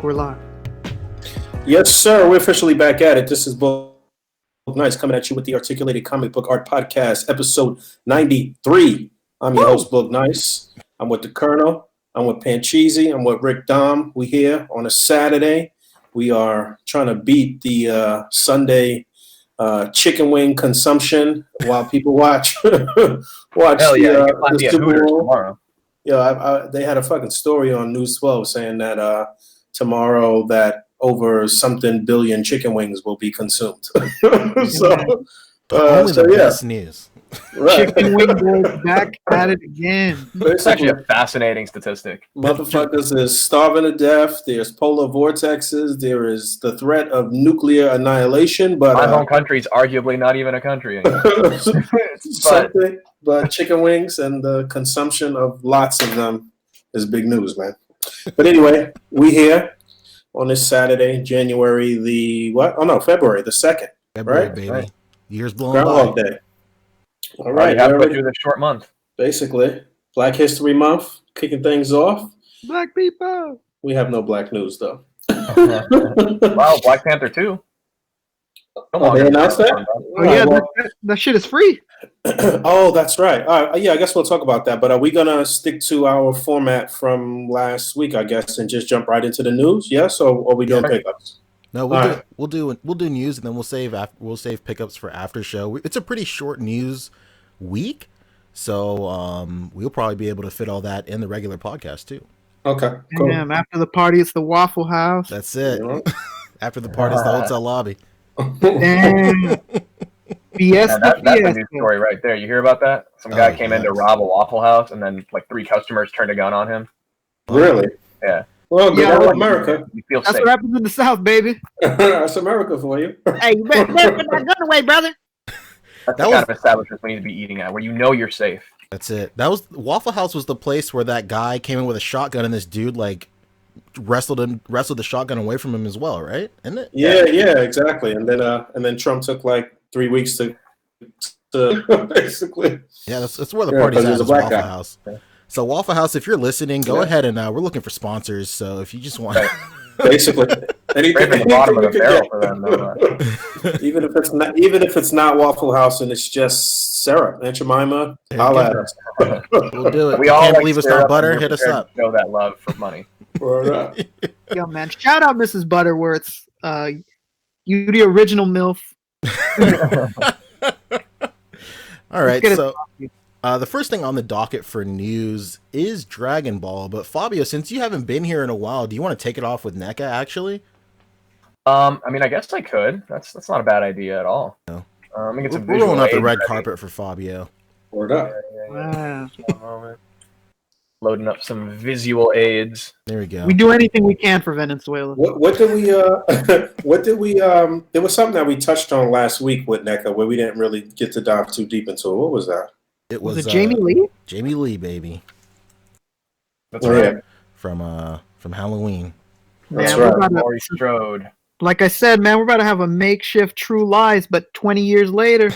we're live. Yes, sir. We're officially back at it. This is Book Nice coming at you with the Articulated Comic Book Art Podcast, episode 93. I'm your host, Book Nice. I'm with the Colonel. I'm with Pancheezy. I'm with Rick Dom. We here on a Saturday. We are trying to beat the Sunday chicken wing consumption while people watch Hell yeah, the Super Bowl tomorrow. Yeah, they had a fucking story on News 12 saying that tomorrow that over something billion chicken wings will be consumed. Only the best news. Right. Chicken wing boys back at it again. It's actually a fascinating statistic. Motherfuckers is starving to death. There's polar vortexes. There is the threat of nuclear annihilation. But my home country's arguably not even a country anymore. But chicken wings and the consumption of lots of them is big news, man. But anyway, we here on this Saturday, February the 2nd. February, right? baby. Right. Years blown Groundhog by. Day. All right. Halfway through this short month. Basically, Black History Month, kicking things off. Black people. We have no black news, though. Wow, Black Panther 2. They announced that? Oh, yeah, that shit is free. Oh, that's right. Yeah, I guess we'll talk about that. But are we going to stick to our format from last week, I guess, and just jump right into the news? Yes? Or are we doing pickups? No, we'll do news, and then we'll save pickups for after show. It's a pretty short news week, so we'll probably be able to fit all that in the regular podcast too. Okay, cool. Damn, after the party, it's the Waffle House. That's it. Yeah. After the party, it's the hotel lobby. Damn. That's a news story right there. You hear about that? Some guy came in to rob a Waffle House, and then like 3 customers turned a gun on him. Really? Yeah. Well, good old America. You feel That's safe. what happens in the South, baby. That's America for you. Hey, you better put that gun away, brother. That's the kind of establishment we need to be eating at, where you know you're safe. That's it. Waffle House was the place where that guy came in with a shotgun, and this dude like wrestled the shotgun away from him as well, right? Isn't it? Yeah, exactly. And then Trump took like 3 weeks to basically. Yeah, that's where the party's at. Is Waffle guy. House. Yeah. So Waffle House, if you're listening, go ahead and we're looking for sponsors. So if you just want, basically, anything at the bottom of the barrel for them. even if it's not Waffle House and it's just syrup, Aunt Jemima, I'll add us. We'll do it. We all can't believe it's not butter. Hit us up. Show that love for money. Yo, man, shout out Mrs. Butterworth's. You the original MILF. All right, so. The first thing on the docket for news is Dragon Ball, but Fabio, since you haven't been here in a while, do you want to take it off with NECA, actually? I mean, I guess I could. That's not a bad idea at all. No. We're rolling out the red carpet for Fabio. Word up. Yeah. Loading up some visual aids. There we go. We do anything we can for Venezuela. What did we there was something that we touched on last week with NECA where we didn't really get to dive too deep into it. What was that? It was Jamie Lee? Jamie Lee, baby. That's right. From Halloween. That's right. Laurie Strode. Like I said, man, we're about to have a makeshift True Lies, but 20 years later.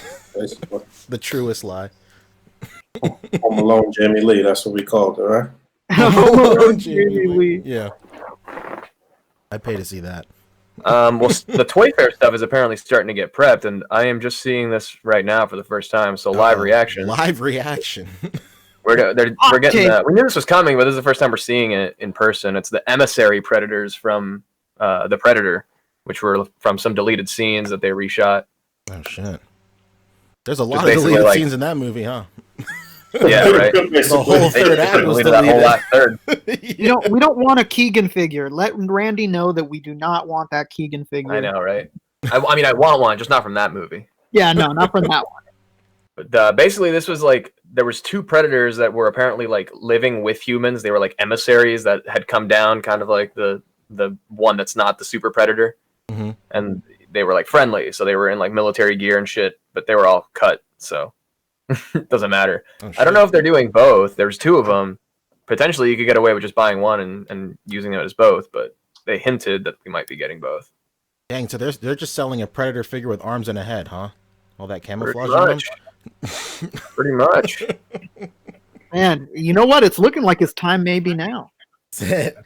The truest lie. Home Alone Jamie Lee, that's what we called it, right? Home Alone Jamie Lee. Yeah. I'd pay to see that. Well, the Toy Fair stuff is apparently starting to get prepped, and I am just seeing this right now for the first time. So live reaction. Live reaction. We're getting that. We knew this was coming, but this is the first time we're seeing it in person. It's the emissary predators from the Predator, which were from some deleted scenes that they reshot. Oh shit! There's a lot of deleted scenes in that movie, huh? Yeah, right. The whole third act was deleted. That whole last third. We don't want a Keegan figure. Let Randy know that we do not want that Keegan figure. I know, right? I mean, I want one, just not from that movie. Yeah, no, not from that one. But basically, this was like there was 2 predators that were apparently like living with humans. They were like emissaries that had come down, kind of like the one that's not the super predator, and they were like friendly, so they were in like military gear and shit. But they were all cut, so. Doesn't matter. Oh, I don't know if they're doing both. There's 2 of them. Potentially, you could get away with just buying one and using it as both, but they hinted that we might be getting both. Dang, so they're just selling a Predator figure with arms and a head, huh? All that camouflage on them? Pretty much. Man, you know what? It's looking like his time may be now.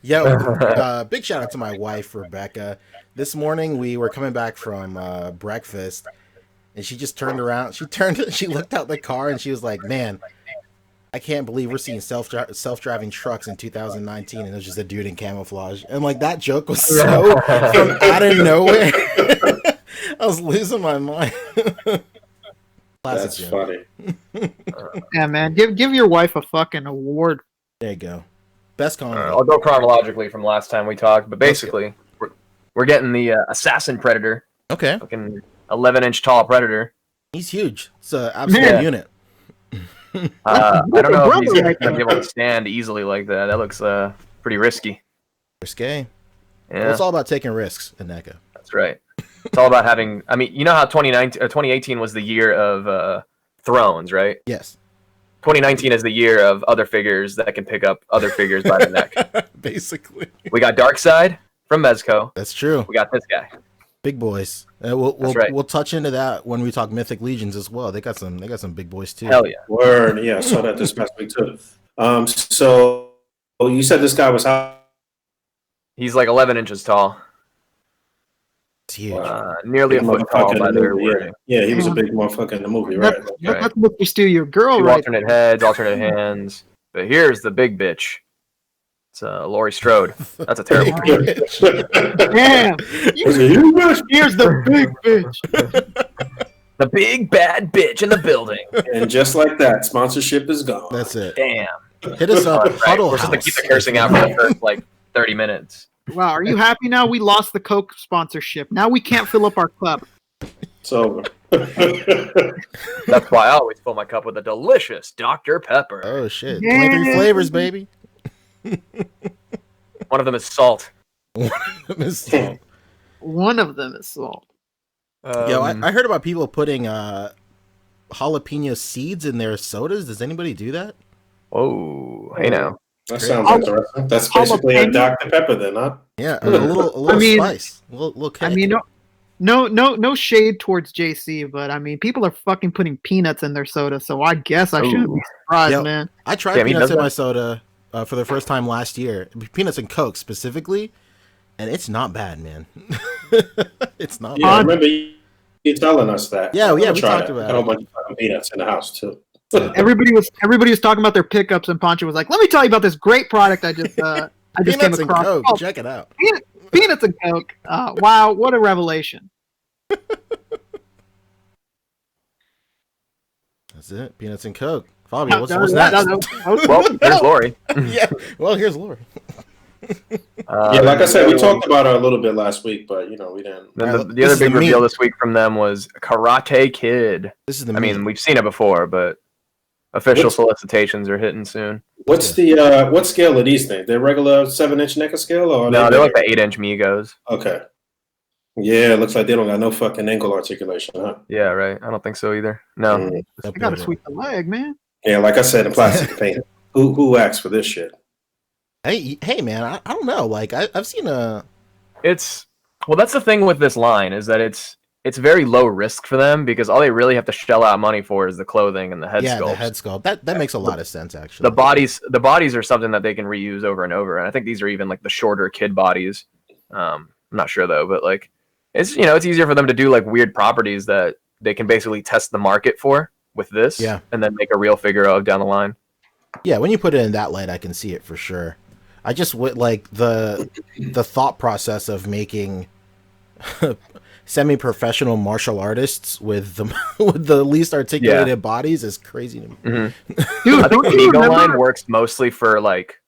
Yo, big shout out to my wife, Rebecca. This morning we were coming back from breakfast, and she just turned around. She looked out the car, and she was like, "Man, I can't believe we're seeing self-driving trucks in 2019." And it was just a dude in camouflage. And like that joke was so from out of nowhere. I was losing my mind. That's funny. Yeah, man. Give your wife a fucking award. There you go. Best comment. I'll go chronologically from last time we talked, but basically, we're getting the assassin predator. Okay. Fucking 11-inch tall predator. He's huge. It's an absolute unit. I don't know if he's going to be able to stand easily like that. That looks pretty risky. Risque. Yeah. Well, it's all about taking risks in NECA. That's right. It's all about having. I mean, you know how 2018 was the year of Thrones, right? Yes. 2019 is the year of other figures that can pick up other figures by the neck. Basically. We got Darkseid from Mezco. That's true. We got this guy. Big boys. We'll touch into that when we talk Mythic Legions as well. They got some big boys too. Hell yeah. Word. Yeah, I saw that this past week too. So you said this guy was how? He's like 11 inches tall. It's huge. Nearly a foot tall by their wording. Yeah, he was a big motherfucker in the movie, right? That's what you steal your girl, Two right? alternate heads, alternate hands. But here's the big bitch. It's Laurie Strode. That's a terrible Damn. Here's the big bitch. The big bad bitch in the building. And just like that, sponsorship is gone. That's it. Damn. Hit us up. Right. Huddle We're supposed to House. keep the cursing out for the first like 30 minutes. Wow, are you happy now? We lost the Coke sponsorship. Now we can't fill up our cup. It's over. That's why I always fill my cup with a delicious Dr. Pepper. Oh shit! Yeah. 23 flavors, baby. One of them is salt. One of them is salt. Yo, I heard about people putting jalapeno seeds in their sodas. Does anybody do that? Whoa, hey now. That sounds interesting. That's basically a Dr. Pepper then, huh? Yeah, a little spice, a little kick. I mean, no shade towards JC, but I mean, people are fucking putting peanuts in their soda, so I guess I shouldn't be surprised, Yo, man. I tried peanuts in my soda for the first time last year. Peanuts and Coke specifically, and it's not bad, man. It's not Yeah, bad. I remember you telling us that. Yeah, we tried talked it. about I had a it. bunch of fucking peanuts in the house too. Everybody was talking about their pickups, and Pancho was like, "Let me tell you about this great product I just came Peanuts and across. Coke, Oh, check it out. peanuts and Coke. Wow, what a revelation!" That's it. Peanuts and Coke. Fabio, what's next? Well, there's Lori. Yeah. Well, here's Lori. Yeah, like I said, we talked about her a little bit last week, but we didn't. Then Alright, the this other is the big reveal meat. this week from them was Karate Kid. This is the. I mean, we've seen it before, but official solicitations are hitting soon. What's the what scale are these things? They're regular 7-inch NECA scale, or No, they're like the 8-inch Migos. Okay. Yeah, it looks like they don't got no fucking ankle articulation, huh? Yeah, right. I don't think so either. No. Mm. I gotta sweep the leg, man. Yeah, like I said, in plastic paint. Who asked for this shit? Hey, man, I don't know. Like, I've seen a. It's that's the thing with this line is that it's very low risk for them because all they really have to shell out money for is the clothing and the head sculpt. The head sculpt. That makes a lot of sense, actually. The bodies are something that they can reuse over and over, and I think these are even like the shorter kid bodies. I'm not sure though, but like it's it's easier for them to do like weird properties that they can basically test the market for with this, and then make a real figure of down the line. Yeah, when you put it in that light, I can see it for sure. I just would like the thought process of making semi-professional martial artists with the least articulated bodies is crazy to me. Mm-hmm. Dude, I think the Ego line works mostly for like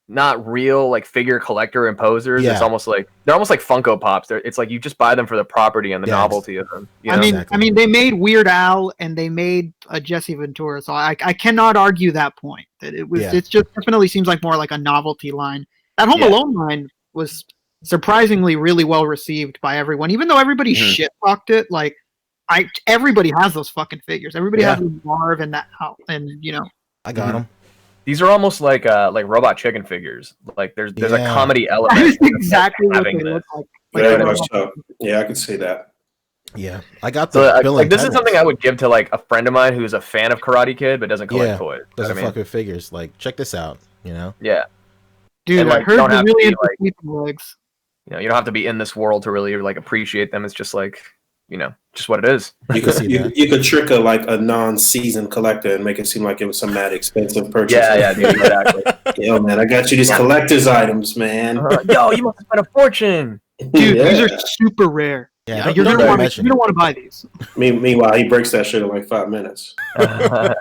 not real like figure collector and posers. It's almost like they're almost like Funko Pops. It's like you just buy them for the property and the novelty of them. You know? I mean, they made Weird Al and they made Jesse Ventura, so I cannot argue that point. That it was it just definitely seems like more like a novelty line. That Home Alone line was surprisingly really well received by everyone, even though everybody shit talked it. Like everybody has those fucking figures. Everybody has Marv and that, and I got them. These are almost like Robot Chicken figures. Like there's a comedy element. That is exactly what they look like. Very much so. Yeah, I can see that. Yeah, I got the. Like this is something I would give to like a friend of mine who's a fan of Karate Kid but doesn't collect toys. Doesn't fuck with figures. Like, check this out. Yeah. Dude, And, I like, heard don't you're have to really be, into like, sleeping legs. you know, you don't have to be in this world to really like appreciate them. It's just like, you know, just what it is. You can see could that. you could trick a non-seasoned collector and make it seem like it was some mad expensive purchase. Yeah, dude, exactly. Yo, man, I got you these collector's items, man. Yo, you must have spent a fortune. Dude, Yeah. these are super rare. Yeah, You're don't gonna mention want to buy these. Meanwhile, he breaks that shit in like 5 minutes. Well,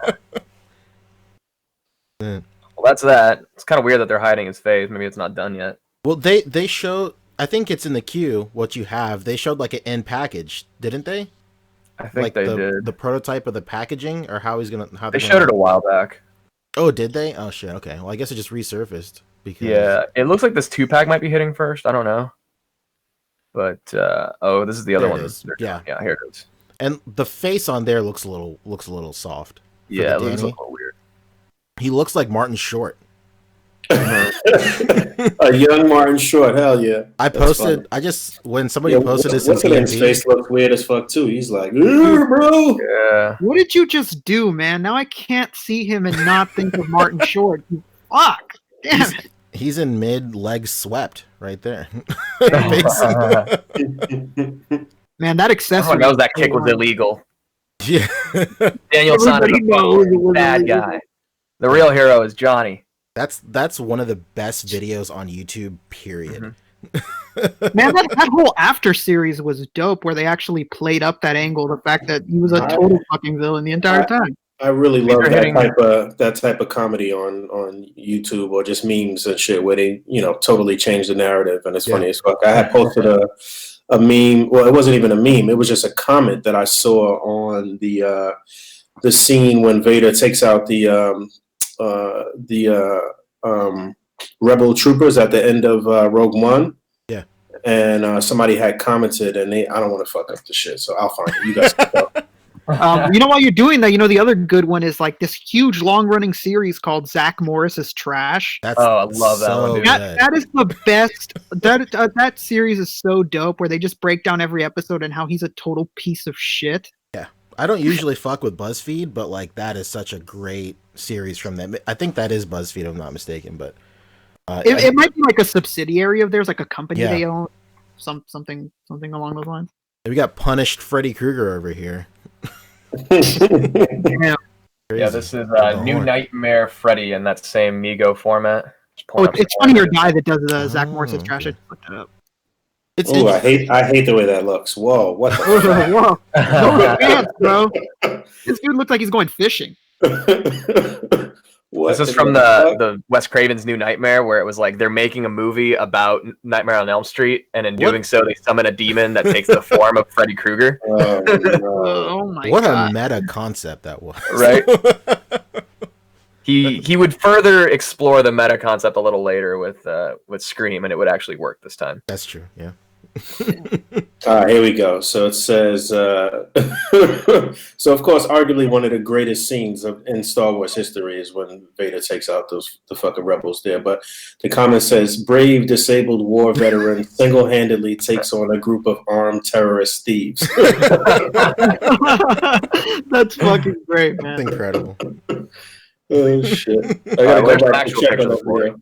that's that. It's kind of weird that they're hiding his face. Maybe it's not done yet. Well, they show. I think it's in the queue. What you have, they showed like an end package, didn't they? I think Like they did. the prototype of the packaging, or how he's gonna. How They showed it a while back. Oh, did they? Oh shit. Okay. Well, I guess it just resurfaced because. Yeah, it looks like this 2-pack might be hitting first. I don't know. But oh, this is the other There it one. is. Yeah. Yeah, here it is. And the face on there looks a little soft. Yeah, it looks a Danny. little weird. He looks like Martin Short. A young Martin Short, hell yeah. I That's posted. funny. When somebody posted this in What's his DMV, face looks weird as fuck too. He's like, bro. Yeah. What did you just do, man? Now I can't see him and not think of Martin Short. Fuck. Damn it. he's in mid leg swept right there. Man, that accessory. Everyone knows that kick was illegal. Yeah. Daniel San is Everybody knows it was a bad illegal. guy. The real hero is Johnny. That's one of the best videos on YouTube. Period. Man, that whole after series was dope, where they actually played up that angle, the fact that he was a total fucking villain the entire time. I really love They're that type of comedy on YouTube or just memes and shit where they totally change the narrative and it's funny as fuck. I had posted a meme. Well, it wasn't even a meme. It was just a comment that I saw on the scene when Vader takes out the rebel troopers at the end of Rogue One. Yeah. And somebody had commented, and I don't want to fuck up the shit, so I'll find it. You guys can go. While you're doing that, the other good one is like this huge long-running series called Zach Morris's Trash. That's I love that one, dude. That is the best. That series is so dope, where they just break down every episode and how he's a total piece of shit. Yeah, I don't usually fuck with BuzzFeed, but like that is such a great series from them. I think that is BuzzFeed, if I'm not mistaken, but it might be like a subsidiary of theirs, like a company Yeah. they own, something along those lines. we got punished Freddy Krueger over here. Yeah. Yeah, this is The New horn. Nightmare Freddy in that same Mego format. Just Oh, pulling up it's some funny your images. guy that does the Zach Morris's Trash. okay. I just looked it up. It's Ooh, I hate the way that looks. Whoa, what the Whoa, no offense, bro. This dude looks like he's going fishing. What This is in from fuck? the Wes Craven's New Nightmare, where it was like they're making a movie about Nightmare on Elm Street, and in doing so, they summon a demon that takes the form of Freddy Krueger. Oh, no. Oh my what god. a meta concept that was. Right. He would further explore the meta concept a little later with Scream, and it would actually work this time. That's true. Yeah. All right, here we go. So it says, so of course, arguably one of the greatest scenes in Star Wars history is when Vader takes out the fucking rebels there. But the comment says, brave disabled war veteran single-handedly takes on a group of armed terrorist thieves. That's fucking great, That's man. incredible. Oh shit! I Where's gotta go the back actual and check picture on of that Lori? video.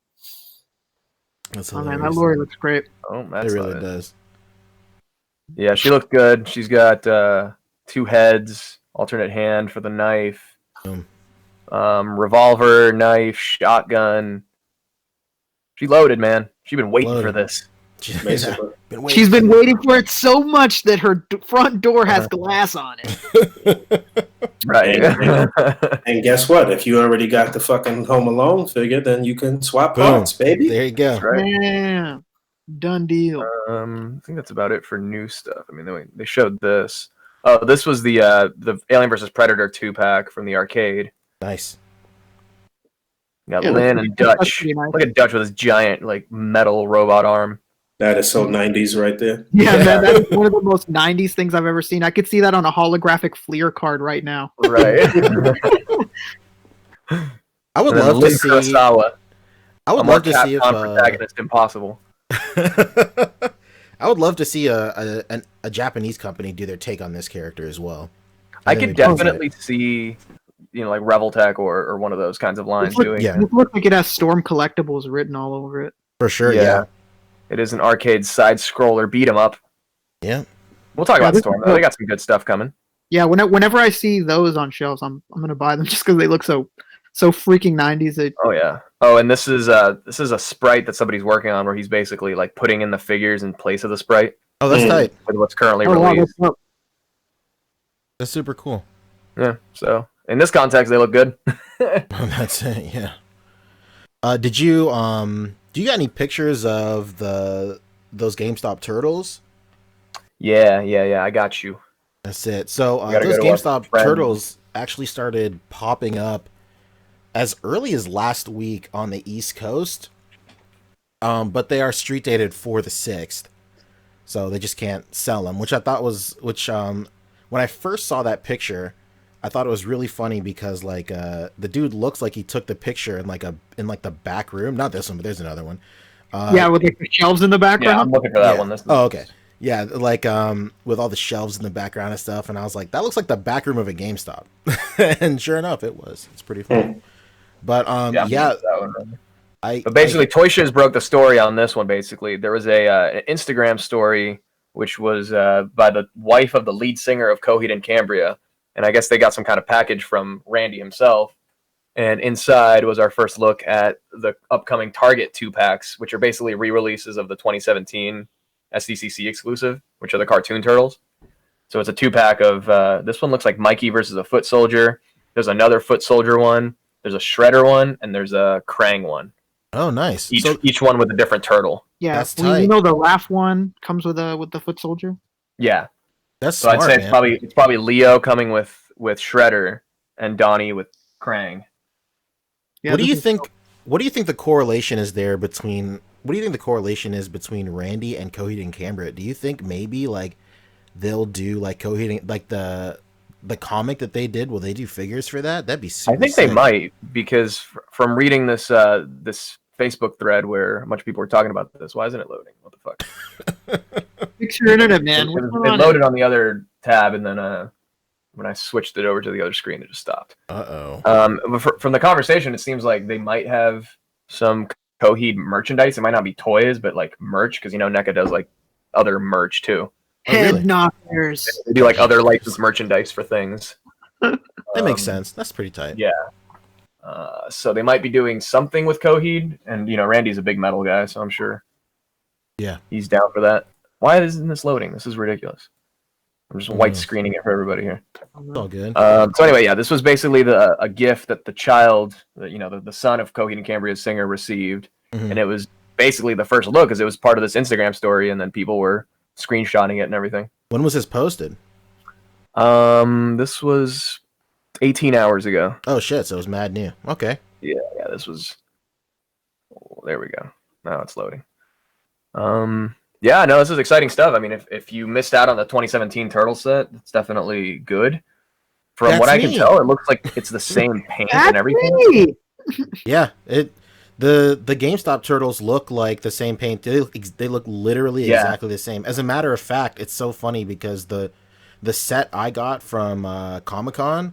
That's Oh man, hilarious. that Lori looks great. Oh, It that's really not it. does. Yeah, she looked good. She's got 2 heads, alternate hand for the knife, Boom. Revolver, knife, shotgun. She loaded, man. She's been waiting for Loaded. this. Basically. She's been waiting for it so much that her front door has glass on it. Right. And guess what? If you already got the fucking Home Alone figure, then you can swap Boom. parts, baby. There you go. Right. Yeah, done deal. I think that's about it for new stuff. I mean, they showed this. Oh, this was the Alien vs Predator 2-pack from the arcade. Nice. You got Yeah, Lynn that's and pretty Dutch. nice. Look at Dutch with his giant like metal robot arm. That is so 90s right there. Yeah, man, that is one of the most 90s things I've ever seen. I could see that on a holographic Fleer card right now. Right. I would And then love to Lynn see. Kurosawa, I a would more love to see if. Capcom protagonist impossible. I would love to see a Japanese company do their take on this character as well. I think could it'd be definitely see, like Reveltech or one of those kinds of lines doing. Yeah. It looks like it has Storm Collectibles written all over it. For sure, yeah. It is an arcade side scroller beat 'em up. Yeah. We'll talk about Storm. They got some good stuff coming. Yeah, whenever I see those on shelves, I'm gonna buy them just because they look so freaking 90s. Oh yeah. Oh, and this is a sprite that somebody's working on where he's basically like putting in the figures in place of the sprite. Oh, that's tight. With what's currently Wow, released. That's super cool. Yeah. So in this context, they look good. That's it. Yeah. Do you got any pictures of those Gamestop Turtles? Yeah. I got you. That's it. So those Gamestop Turtles actually started popping up as early as last week on the East Coast, but they are street dated for the 6th, so they just can't sell them. Which I thought was when I first saw that picture, I thought it was really funny because like the dude looks like he took the picture in the back room. Not this one, but there's another one. With like the shelves in the background. Yeah, I'm looking for that one. Oh, okay. Yeah, like with all the shelves in the background and stuff, and I was like, that looks like the back room of a GameStop. And sure enough, it was. It's pretty funny. But but basically, Toy Shiz broke the story on this one. Basically, there was an Instagram story which was by the wife of the lead singer of Coheed and Cambria, and I guess they got some kind of package from Randy himself. And inside was our first look at the upcoming Target 2-packs, which are basically re-releases of the 2017 SDCC exclusive, which are the cartoon turtles. So it's a 2-pack of this one looks like Mikey versus a Foot Soldier. There's another Foot Soldier one. There's a Shredder one, and there's a Krang one. Oh, nice! Each one with a different turtle. Yeah, that's tight. You know the Raph one comes with the Foot Soldier. Yeah, that's so smart, I'd say it's probably Leo coming with Shredder and Donnie with Krang. Yeah, what do you think? What do you think the correlation is there between? What do you think the correlation is between Randy and Coheed and Cambria? Do you think maybe like they'll do like Coheed, like the comic that they did? Will they do figures for that? That'd be super I think sick. they might, because from reading this this Facebook thread where a bunch of people were talking about this. Why isn't it loading? What the fuck? Fix your internet, man. It loaded on the other tab, and then when I switched it over to the other screen, it just stopped. Uh-oh. From the conversation, it seems like they might have some Coheed merchandise. It might not be toys, but like merch, because NECA does like other merch too. Head knockers. They do like other licensed merchandise for things. That makes sense. That's pretty tight. Yeah. So they might be doing something with Coheed, and Randy's a big metal guy, so I'm sure. Yeah. He's down for that. Why isn't this loading? This is ridiculous. I'm just white screening it for everybody here. It's all good. So anyway, yeah, this was basically a gift that the child, the son of Coheed and Cambria's singer received, and it was basically the first look, because it was part of this Instagram story, and then people were screenshotting it and everything. When was this posted? This was 18 hours ago. Oh shit! So it was mad new. Okay. Yeah, this was. Oh, there we go. Now it's loading. Yeah, no, this is exciting stuff. I mean, if you missed out on the 2017 Turtle set, it's definitely good. From what I can tell, it looks like it's the same paint and everything. Yeah, the GameStop Turtles look like the same paint. They look literally exactly the same. As a matter of fact, it's so funny because the set I got from Comic-Con,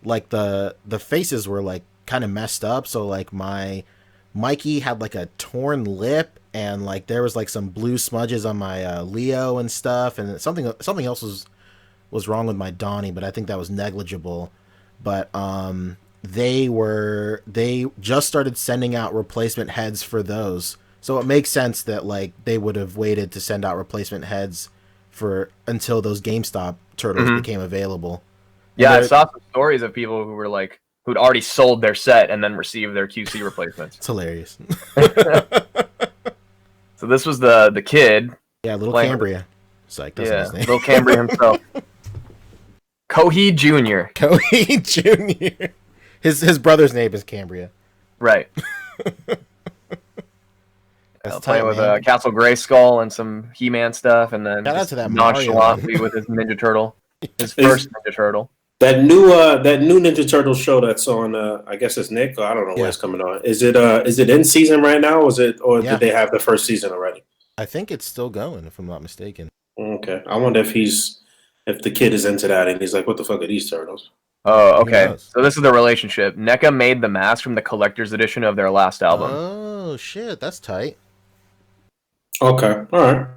like the faces were like kind of messed up. So like my Mikey had like a torn lip, and like there was like some blue smudges on my Leo and stuff, and something else was wrong with my Donnie, but I think that was negligible. But they just started sending out replacement heads for those, so it makes sense that like they would have waited to send out replacement heads until those GameStop Turtles became available. Yeah, I saw some stories of people who were like who'd already sold their set and then received their QC replacements. It's hilarious. So this was the kid. Yeah, little Cambria. It's like, that's his name. Little Cambria himself. Coheed Jr. Coheed Jr. His brother's name is Cambria. Right. Playing with Castle Grayskull and some He-Man stuff, and then nonchalantly with his Ninja Turtle, his first Ninja Turtle. That new Ninja Turtle show that's on, I guess it's Nick. I don't know where it's coming on. Is it in season right now? Or did they have the first season already? I think it's still going, if I'm not mistaken. Okay, I wonder if the kid is into that and he's like, "What the fuck are these turtles?" Oh, Who okay. knows? So this is the relationship. NECA made the mask from the collector's edition of their last album. Oh shit, that's tight. Okay, all right.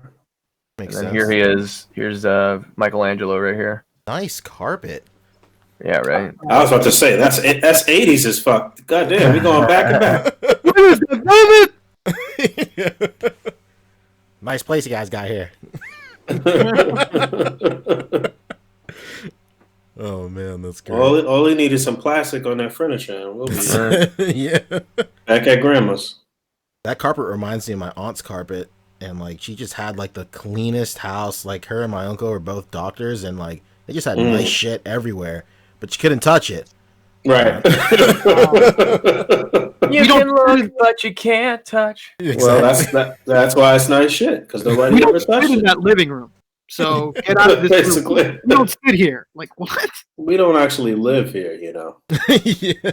Makes And then sense. here he is. Here's Michelangelo right here. Nice carpet. Yeah, right. I was about to say that's 80s as fuck. God damn, we going back and back. Nice place you guys got here. Oh man, that's great. all he needed is some plastic on that furniture, and we'll be Yeah. back at grandma's. That carpet reminds me of my aunt's carpet, and like she just had like the cleanest house. Like her and my uncle were both doctors, and like they just had nice shit everywhere, but you couldn't touch it. Right. You can look, but you can't touch. Exactly. Well, that's why it's nice shit, because nobody We ever don't touched sit in it. that living room. So get out of this Basically. room. We don't sit here. Like what? We don't actually live here, you know. Yeah.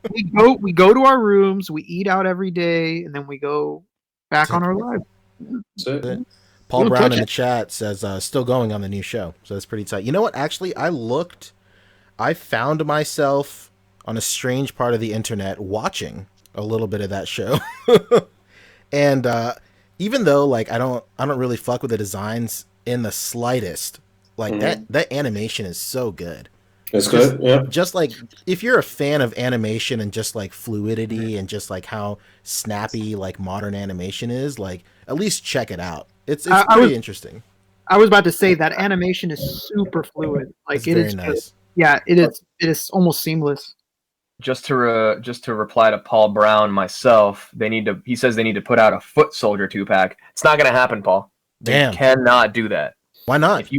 We go to our rooms, we eat out every day, and then we go back on our lives. That's it. Paul Don't Brown touch in the it. chat says still going on the new show, so that's pretty tight. You know what? Actually, I found myself on a strange part of the internet watching a little bit of that show, and even though like I don't really fuck with the designs in the slightest, like that animation is so good. It's good, yeah. Just like if you're a fan of animation and just like fluidity and just like how snappy like modern animation is, like at least check it out. It's pretty interesting. I was about to say that animation is super fluid. Like It's it very is nice. Yeah, it is almost seamless. Just to reply to Paul Brown myself, he says they need to put out a Foot Soldier 2-pack. It's not going to happen, Paul. They Damn. cannot do that. Why not?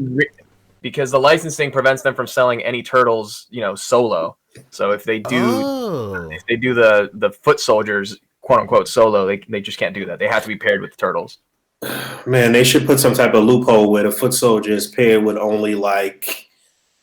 Because the licensing prevents them from selling any turtles, solo. So if they do the Foot Soldiers quote unquote solo, they just can't do that. They have to be paired with the turtles. Man, they should put some type of loophole where the Foot Soldier is paired with only like,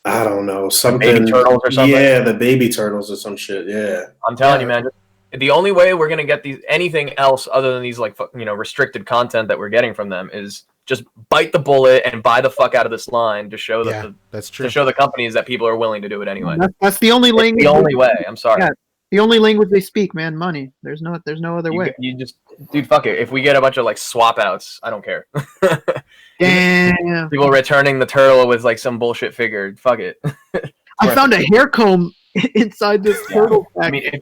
I don't know, something. Baby turtles or something? Yeah, the baby turtles or some shit. Yeah. I'm telling you, man. The only way we're gonna get anything else other than these restricted content that we're getting from them is just bite the bullet and buy the fuck out of this line to show that's true. to show the companies that people are willing to do it anyway. That's the only language. The only way. I'm sorry. Yeah, the only language they speak, man. Money. There's no other way. You just, dude, fuck it. If we get a bunch of like swap outs, I don't care. Damn. People returning the turtle with like some bullshit figure. Fuck it. I found a hair comb inside this turtle pack. I mean,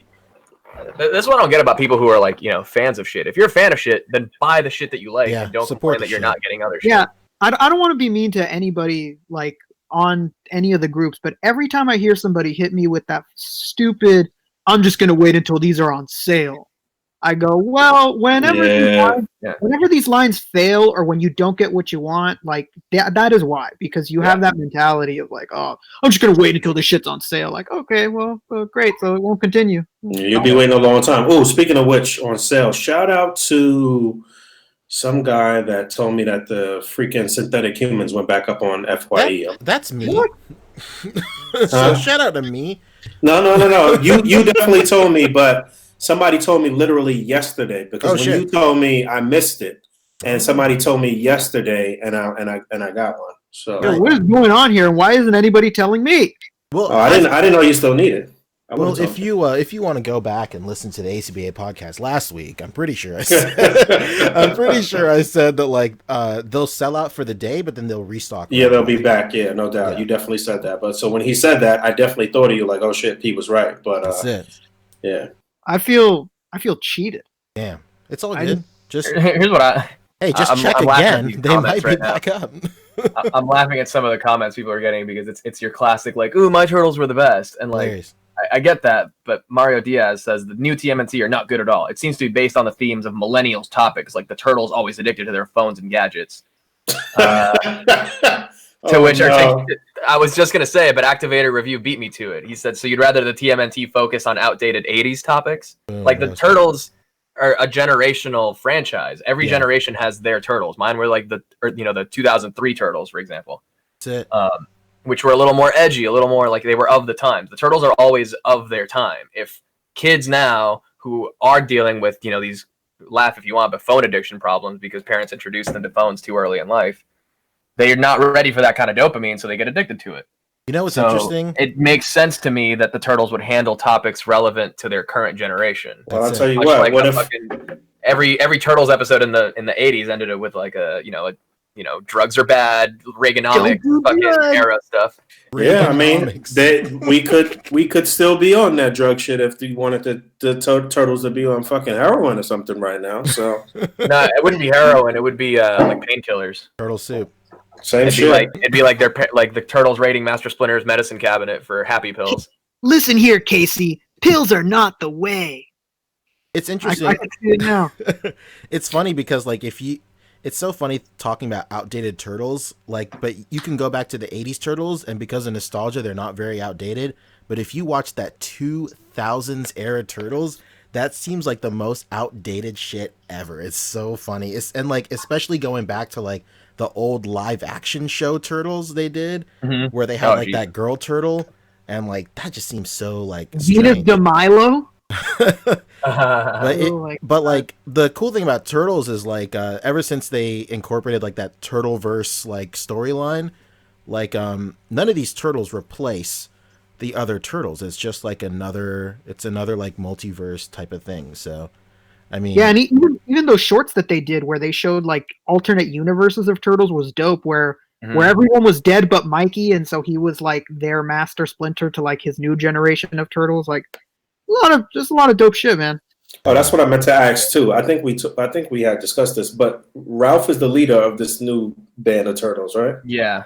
this is what I don't get about people who are like, fans of shit. If you're a fan of shit, then buy the shit that you like and don't complain that you're not getting other shit. Yeah, I don't want to be mean to anybody like on any of the groups, but every time I hear somebody hit me with that stupid, I'm just going to wait until these are on sale. I go, well, whenever these lines fail or when you don't get what you want, like that is why, because you have that mentality of like, oh, I'm just going to wait until this shit's on sale. Like, okay, well, great. So it won't continue. You'll be waiting a long time. Oh, speaking of which, on sale, shout out to some guy that told me that the freaking synthetic humans went back up on FYE. That's me. So shout out to me. No. You definitely told me, but somebody told me literally yesterday, because when you told me, I missed it, and somebody told me yesterday, and I got one. So what is going on here? Why isn't anybody telling me? Well, I didn't know you still need it. Well, if you want to go back and listen to the A.C.B.A. podcast last week, I'm pretty sure I said that like they'll sell out for the day, but then they'll restock. Yeah, they'll be back. Yeah, no doubt. Yeah. You definitely said that. But so when he said that, I definitely thought of you. Like, oh shit, he was right. But that's it. Yeah. I feel cheated. Damn, it's all good. Here's what just check again. They might be back up. I'm laughing at some of the comments people are getting because it's your classic like, ooh, my turtles were the best, and like I get that, but Mario Diaz says the new TMNT are not good at all. It seems to be based on the themes of millennials topics, like the turtles always addicted to their phones and gadgets. I was just going to say, but Activator Review beat me to it. He said, so you'd rather the TMNT focus on outdated 80s topics? Like the turtles are a generational franchise. Every generation has their turtles. Mine were like the 2003 turtles, for example. That's it. Which were a little more edgy, a little more like they were of the times. The turtles are always of their time. If kids now who are dealing with, these, laugh if you want, but phone addiction problems because parents introduced them to phones too early in life, they're not ready for that kind of dopamine, so they get addicted to it. You know what's So interesting? it makes sense to me that the Turtles would handle topics relevant to their current generation. Well, I'll That's tell it. you Much what. like What a if? fucking every Turtles episode in the 80s ended it with like drugs are bad, Reaganomics Don't do fucking drugs. era stuff. Yeah, I mean, Reaganomics. we could still be on that drug shit if we wanted the turtles to be on fucking heroin or something right now. So No, it wouldn't be heroin. It would be like painkillers. Turtle soup. same It'd shit. be like like the Turtles raiding Master Splinter's medicine cabinet for happy pills. Listen here, Casey. Pills are not the way. It's interesting. I can see it now. It's funny because like it's so funny talking about outdated turtles, like, but you can go back to the 80s turtles and because of nostalgia they're not very outdated, but if you watch that 2000s era turtles, that seems like the most outdated shit ever. It's so funny. And like especially going back to like the old live action show turtles they did, where they had that girl turtle, and like that just seems so like Venus de Milo. But like the cool thing about Turtles is like ever since they incorporated like that Turtleverse like storyline, like none of these turtles replace the other turtles. It's just like another like multiverse type of thing. So I mean, yeah, and even those shorts that they did where they showed like alternate universes of turtles was dope. Where everyone was dead but Mikey, and so he was like their Master Splinter to like his new generation of turtles. Like a lot of dope shit, man. Oh, that's what I meant to ask too. I think we had discussed this, but Ralph is the leader of this new band of turtles, right? Yeah.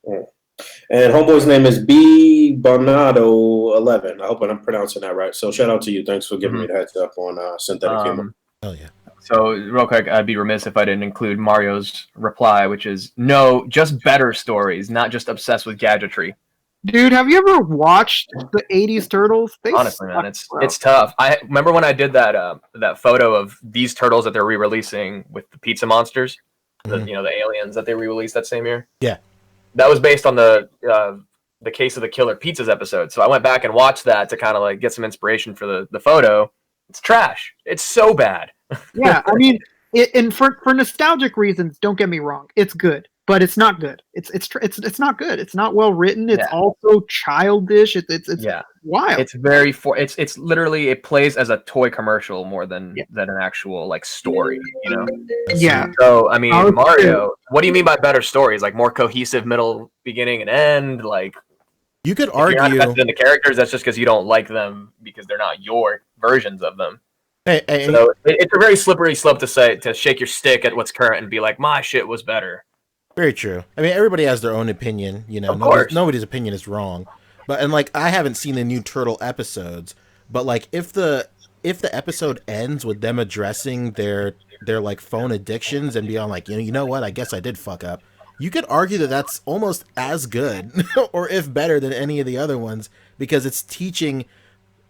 And homeboy's name is B Bonado 11. I hope I'm pronouncing that right. So shout out to you. Thanks for giving me the heads up on synthetic humor. Hell yeah. So real quick, I'd be remiss if I didn't include Mario's reply, which is no, just better stories, not just obsessed with gadgetry. Dude, have you ever watched the 80s Turtles? Honestly, man, it's tough. I remember when I did that photo of these turtles that they're re-releasing with the pizza monsters, the aliens that they re-released that same year. Yeah, that was based on the Case of the Killer Pizzas episode. So I went back and watched that to kind of like get some inspiration for the photo. It's trash. It's so bad. Yeah, I mean, and for nostalgic reasons, don't get me wrong, it's good. But it's not good. It's not good. It's not well written. It's also childish. It's wild. It's very it's literally it plays as a toy commercial more than an actual like story. You know. Yeah. So I mean, Mario. What do you mean by better stories? Like more cohesive middle, beginning, and end. Like you could argue you're not invested in the characters. That's just because you don't like them because they're not your versions of them. So it's a very slippery slope to shake your stick at what's current and be like, my shit was better. Very true. I mean, everybody has their own opinion. You know, nobody's opinion is wrong. But and like, I haven't seen the new Turtle episodes. But like, if the episode ends with them addressing their like phone addictions and beyond, like you know what, I guess I did fuck up. You could argue that that's almost as good, or if better than any of the other ones, because it's teaching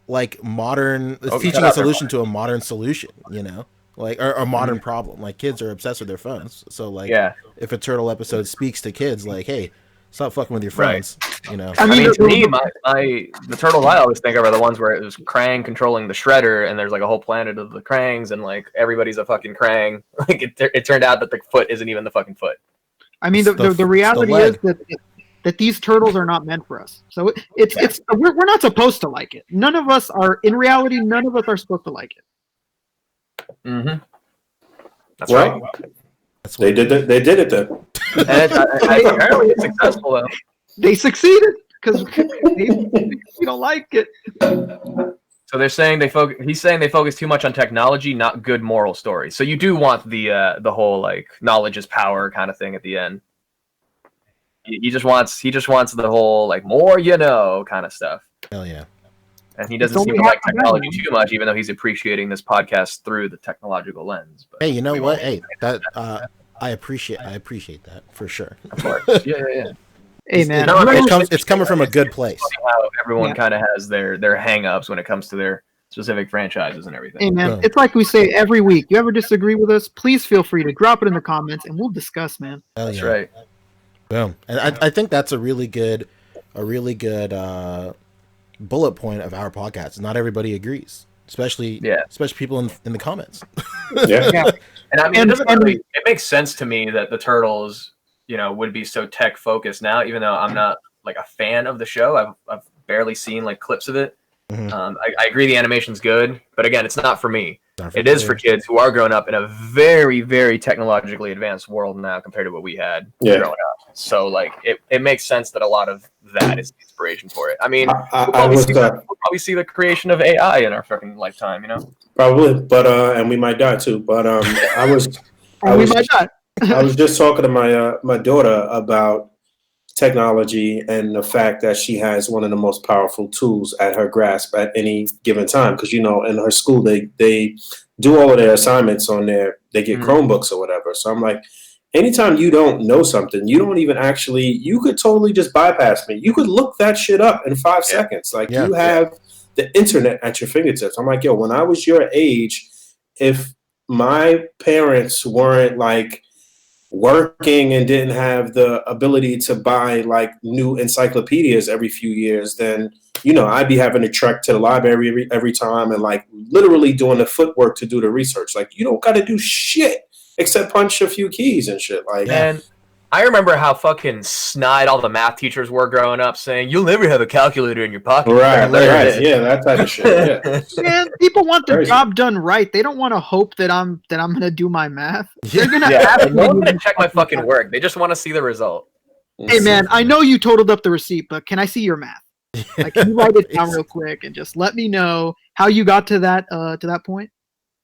like modern. It's teaching a solution to a modern solution. You know. Like or a modern problem. Like kids are obsessed with their phones. So like if a turtle episode speaks to kids like, hey, stop fucking with your phones. You know. I mean to me, the turtles I always think of are the ones where it was Krang controlling the Shredder and there's like a whole planet of the Krangs and like everybody's a fucking Krang. Like it turned out that the foot isn't even the fucking foot. I mean the reality is that these turtles are not meant for us. So we're not supposed to like it. None of us are supposed to like it. Mm-hmm. That's right. They did it then. And apparently it's successful though. They succeeded because we don't like it. So they're saying he's saying they focus too much on technology, not good moral stories. So you do want the whole like knowledge is power kind of thing at the end. He just wants the whole like more you know kind of stuff. Hell yeah. And he doesn't seem to like technology too much, even though he's appreciating this podcast through the technological lens. But hey, you know what? Hey, that I appreciate that for sure. Of course. Yeah. Hey man, it's coming from a good place. How everyone kind of has their hang-ups when it comes to their specific franchises and everything. Hey man, it's like we say every week. You ever disagree with us? Please feel free to drop it in the comments and we'll discuss, man. That's right. Boom. And I think that's a really good bullet point of our podcast. Not everybody agrees, especially people in the comments. Yeah. And I mean, it makes sense to me that the Turtles, would be so tech focused now, even though I'm not like a fan of the show. I've barely seen like clips of it. Mhm. I agree the animation's good, but again, it's not for me. It is for kids. kids who are growing up in a very, very technologically advanced world now compared to what we had growing up. So like it makes sense that a lot of that is the inspiration for it. I mean, we'll probably see the creation of AI in our fucking lifetime, you know? Probably, but and we might die too. But I was just talking to my daughter about technology and the fact that she has one of the most powerful tools at her grasp at any given time, because in her school they do all of their assignments on they get Chromebooks or whatever. So I'm like, anytime you don't know something, you don't even you could totally just bypass me. You could look that shit up in 5 seconds. Like you have the internet at your fingertips. I'm like, yo, when I was your age, if my parents weren't like working and didn't have the ability to buy like new encyclopedias every few years, then I'd be having to trek to the library every time and like literally doing the footwork to do the research. Like you don't got to do shit except punch a few keys and shit. Like, and I remember how fucking snide all the math teachers were growing up, saying you'll never have a calculator in your pocket. Right. Yeah, that type of shit. Yeah. Man, people want the job done right. They don't want to hope that I'm gonna do my math. They're gonna no one's gonna check my fucking work. They just want to see the result. Hey man, I know you totaled up the receipt, but can I see your math? Like, can you write it down real quick and just let me know how you got to that point?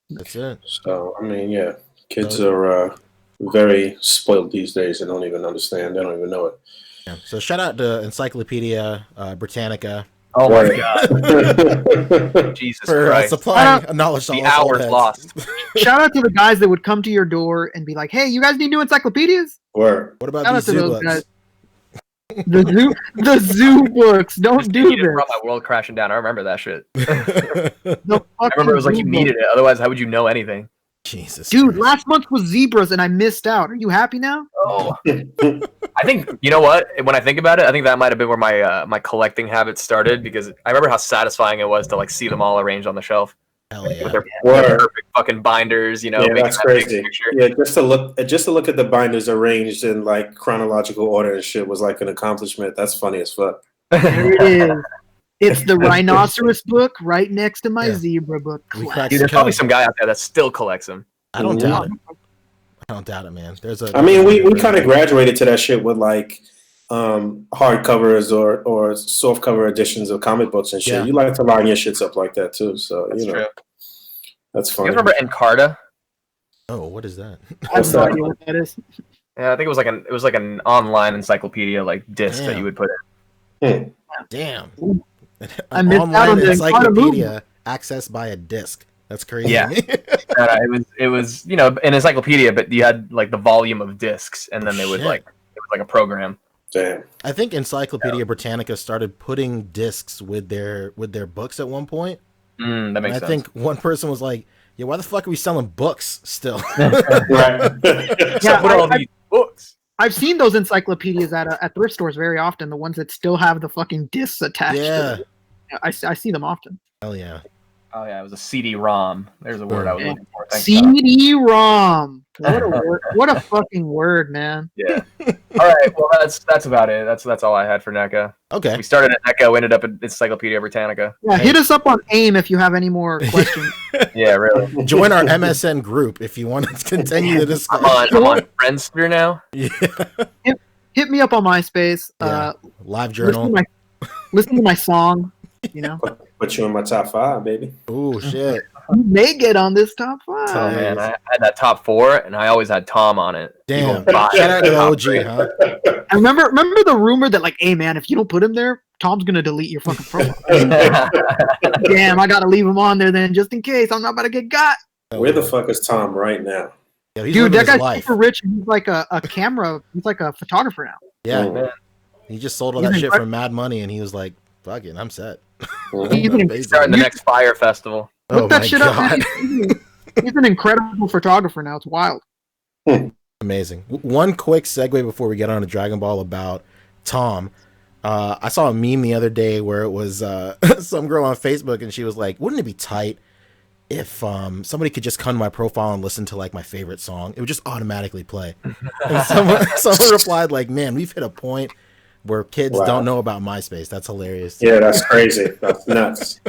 That's it. So I mean, kids are very spoiled these days and don't even understand. They don't even know it. Yeah. So shout out to Encyclopedia Britannica. Oh my god! Jesus for Christ! Supplying knowledge. The hours lost. Shout out to the guys that would come to your door and be like, "Hey, you guys need new encyclopedias?" What about these zoo books? Guys. The zoo books. Don't do this. Brought my world crashing down. I remember that shit. I remember it was like you needed it. Otherwise, how would you know anything? Jesus, dude, Christ. last month was zebras and I missed out. Are you happy now? Oh, I think you know what? When I think about it, I think that might have been where my collecting habits started, because I remember how satisfying it was to like see them all arranged on the shelf. Hell yeah. With their perfect fucking binders, Yeah, that's crazy. Yeah, just to look at the binders arranged in like chronological order and shit was like an accomplishment. That's funny as fuck. There it is. It's the rhinoceros book right next to my zebra book. Dude, there's probably some guy out there that still collects them. I don't doubt it. I don't doubt it, man. We kind of graduated to that shit with like hardcovers or soft cover editions of comic books and shit. Yeah. You like to line your shits up like that too, so that's true. That's funny. You guys remember Encarta? Oh, what is that? I have no idea what that is. Yeah, I think it was like an online encyclopedia like disc that you would put in. Damn. I missed online out on the encyclopedia accessed by a disc. That's crazy. Yeah, it was an encyclopedia, but you had like the volume of discs, and then they would it was like a program. Damn. I think Encyclopedia Britannica started putting discs with their books at one point. That makes sense. I think one person was like, "Yeah, why the fuck are we selling books still?" Right. Yeah, what are all these books? I've seen those encyclopedias at thrift stores very often. The ones that still have the fucking discs attached. Yeah. To it. I see them often. Hell yeah. Oh yeah, it was a CD-ROM. There's a word I was looking for. CD-ROM. What a word! What a fucking word, man. Yeah. All right. Well, that's about it. That's all I had for NECA. Okay. We started at NECA, ended up at Encyclopedia Britannica. Yeah. Hit us up on AIM if you have any more questions. Yeah, really. Join our MSN group if you want to continue the discussion. I'm on Friendster now. Yeah. Hit me up on MySpace. Live journal. Listen to my song. Put you in my top 5, baby. Oh shit! You may get on this top 5. Oh man, I had that top 4, and I always had Tom on it. Damn! Shout out to OG, huh? I remember the rumor that like, hey man, if you don't put him there, Tom's gonna delete your fucking profile. Damn, I gotta leave him on there then, just in case I'm not about to get got. Where the fuck is Tom right now? Yeah, he's dude, that guy's super rich. He's like a camera. He's like a photographer now. Yeah, man. He just sold all that shit for mad money, and he was like, "Fuck it, I'm set." He's starting the next Fire Festival. Look that shit up. He's an incredible photographer now. It's wild. Amazing. One quick segue before we get on to Dragon Ball about Tom. I saw a meme the other day where it was some girl on Facebook, and she was like, "Wouldn't it be tight if somebody could just come to my profile and listen to like my favorite song? It would just automatically play." And someone replied like, "Man, we've hit a point where kids don't know about MySpace. That's hilarious. Yeah, that's crazy. That's nuts.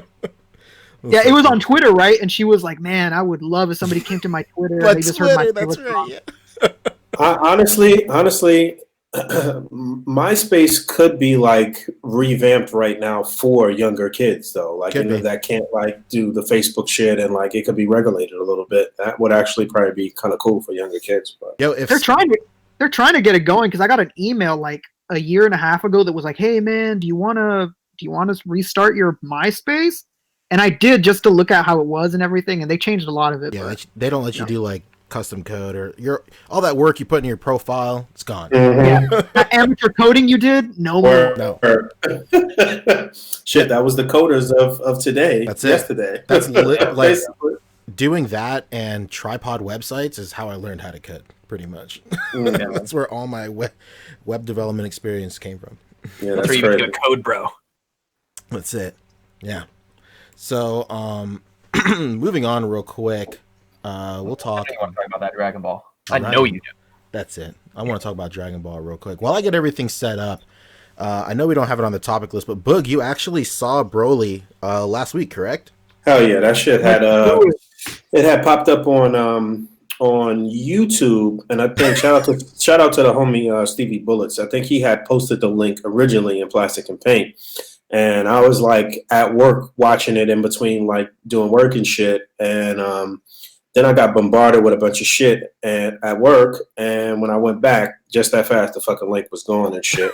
Yeah, it was on Twitter, right? And she was like, "Man, I would love if somebody came to my Twitter and they just heard my that's right. Yeah. Honestly, MySpace could be like revamped right now for younger kids, though. Like, that can't like do the Facebook shit, and like it could be regulated a little bit. That would actually probably be kind of cool for younger kids. But if they're trying to get it going, because I got an email like a year and a half ago that was like, "Hey man, do you want to restart your MySpace?" And I did, just to look at how it was and everything, and they changed a lot of it. Yeah, they don't let you do like custom code or all that work you put in your profile. It's gone. Mm-hmm. Yeah, that amateur coding you did, no more. No. Shit, that was the coders of today. That's yesterday. That's like doing that, and tripod websites is how I learned how to code. Pretty much. Mm-hmm. That's where all my web development experience came from. Yeah, that's where you became a code bro. That's it. Yeah. So, moving on real quick, we'll talk. I want to talk about that Dragon Ball. I know you do. That's it. I want to talk about Dragon Ball real quick. While I get everything set up, I know we don't have it on the topic list, but Boog, you actually saw Broly last week, correct? Hell yeah, that shit had it had popped up on YouTube, and I think shout out to the homie Stevie Bullets. I think he had posted the link originally in Plastic and Paint. And I was like at work watching it in between like doing work and shit. And then I got bombarded with a bunch of shit at work. And when I went back, just that fast, the fucking link was gone and shit.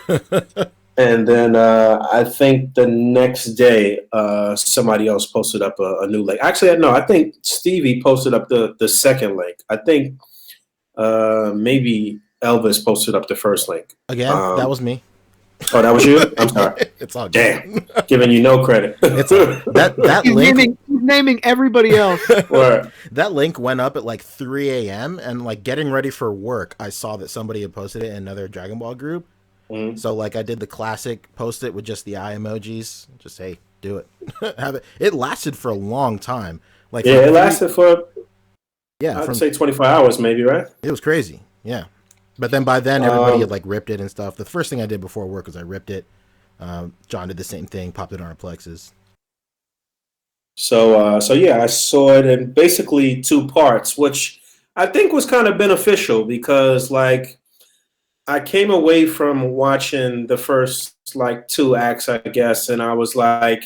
And then I think the next day, somebody else posted up a new link. Actually, no, I think Stevie posted up the second link. I think maybe Elvis posted up the first link. Again, that was me. Oh, that was you? I'm sorry. It's all good. Damn. Giving you no credit. It's that He's link. naming everybody else. That link went up at like 3 a.m. and like getting ready for work, I saw that somebody had posted it in another Dragon Ball group. Mm-hmm. So like I did the classic post it with just the eye emojis. Just, hey, do it. Have it. It lasted for a long time. Like it lasted for I'd say 24 hours maybe, right? It was crazy. Yeah. But then by then, everybody had like ripped it and stuff. The first thing I did before work was I ripped it. John did the same thing, popped it on our plexes. So yeah, I saw it in basically two parts, which I think was kind of beneficial because like I came away from watching the first like two acts, I guess, and I was like,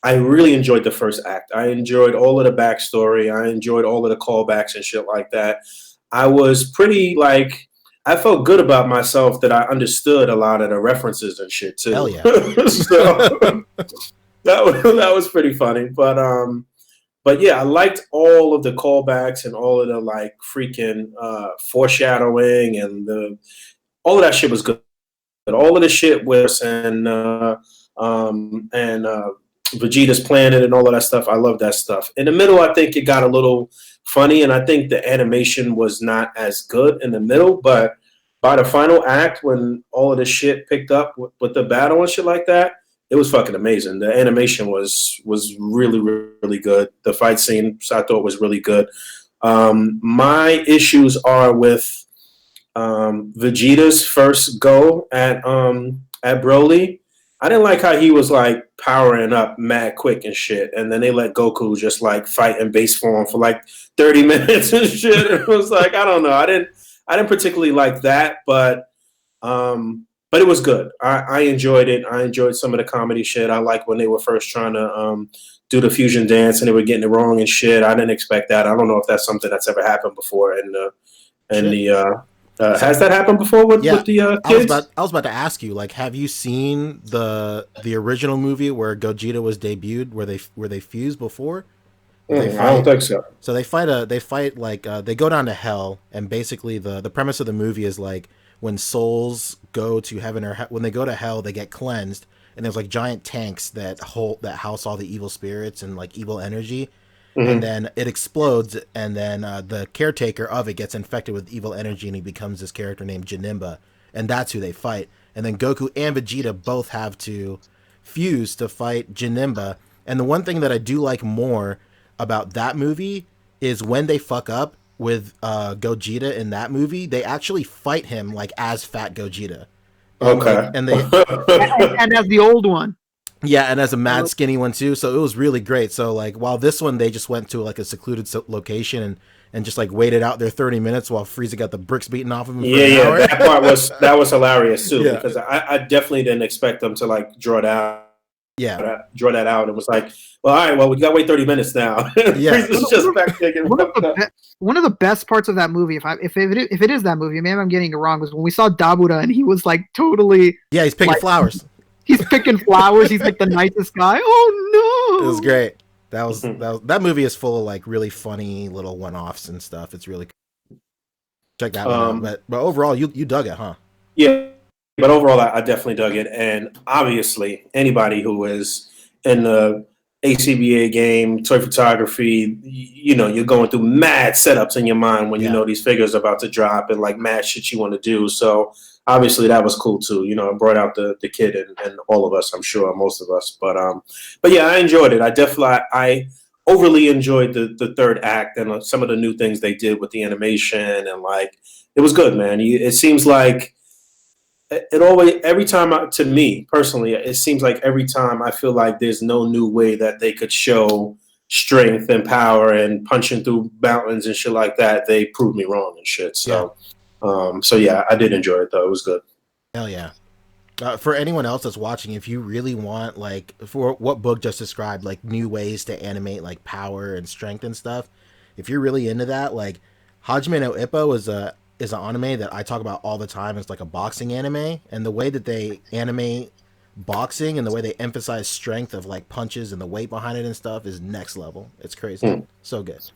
I really enjoyed the first act. I enjoyed all of the backstory. I enjoyed all of the callbacks and shit like that. I was pretty like. I felt good about myself that I understood a lot of the references and shit too. Hell yeah! So that was pretty funny, but yeah, I liked all of the callbacks and all of the like freaking foreshadowing and all of that shit was good. But all of the shit was and Vegeta's planet and all of that stuff. I love that stuff. In the middle, I think it got a little funny, and I think the animation was not as good in the middle, but by the final act, when all of the shit picked up with the battle and shit like that, it was fucking amazing. The animation was really, really good. The fight scenes I thought was really good. My issues are with Vegeta's first go at Broly. I didn't like how he was like powering up mad quick and shit, and then they let Goku just like fight in base form for like 30 minutes and shit. It was like, I don't know. I didn't particularly like that, but it was good. I enjoyed it. I enjoyed some of the comedy shit. I like when they were first trying to do the fusion dance and they were getting it wrong and shit. I didn't expect that. I don't know if that's something that's ever happened before has that happened before with the kids? I was about to ask you, like, have you seen the original movie where Gogeta was debuted, where they fused before? I don't think so. So they fight like they go down to hell, and basically the premise of the movie is like when souls go to heaven or when they go to hell, they get cleansed, and there's like giant tanks that house all the evil spirits and like evil energy. Mm-hmm. And then it explodes, and then the caretaker of it gets infected with evil energy, and he becomes this character named Janemba, and that's who they fight. And then Goku and Vegeta both have to fuse to fight Janemba. And the one thing that I do like more about that movie is when they fuck up with Gogeta in that movie, they actually fight him like as Fat Gogeta. Okay. And they and as the old one. Yeah, and as a mad skinny one too, so it was really great. So like, while this one they just went to like a secluded location and just like waited out there 30 minutes while Frieza got the bricks beaten off of him. Yeah, that part was hilarious too, because I definitely didn't expect them to like draw that out. It was like, well, all right, well, we got to wait 30 minutes now. Yeah, Frieza's just back there getting one of the best parts of that movie, if it is that movie, maybe I'm getting it wrong, was when we saw Dabura and he was like totally he's picking flowers. He's picking flowers. He's like the nicest guy. Oh no! It was great. That movie is full of like really funny little one-offs and stuff. It's really cool. Check that one out. But overall, you dug it, huh? Yeah, but overall, I definitely dug it. And obviously, anybody who is in the A.C.B.A. game, toy photography, you're going through mad setups in your mind when you know these figures are about to drop and like mad shit you want to do. So obviously that was cool too. It brought out the kid and all of us, I'm sure, most of us. But yeah, I enjoyed it. I overly enjoyed the third act and some of the new things they did with the animation, and like it was good, man. It seems like it always, every time, to me personally, it seems like every time I feel like there's no new way that they could show strength and power and punching through mountains and shit like that, they prove me wrong and shit. So yeah, I did enjoy it though. It was good. Hell yeah. For anyone else that's watching, if you really want, like, for what Boog just described, like new ways to animate like power and strength and stuff, if you're really into that, like Hajime no Ippo is an anime that I talk about all the time. It's like a boxing anime, and the way that they animate boxing and the way they emphasize strength of like punches and the weight behind it and stuff is next level. It's crazy. So good.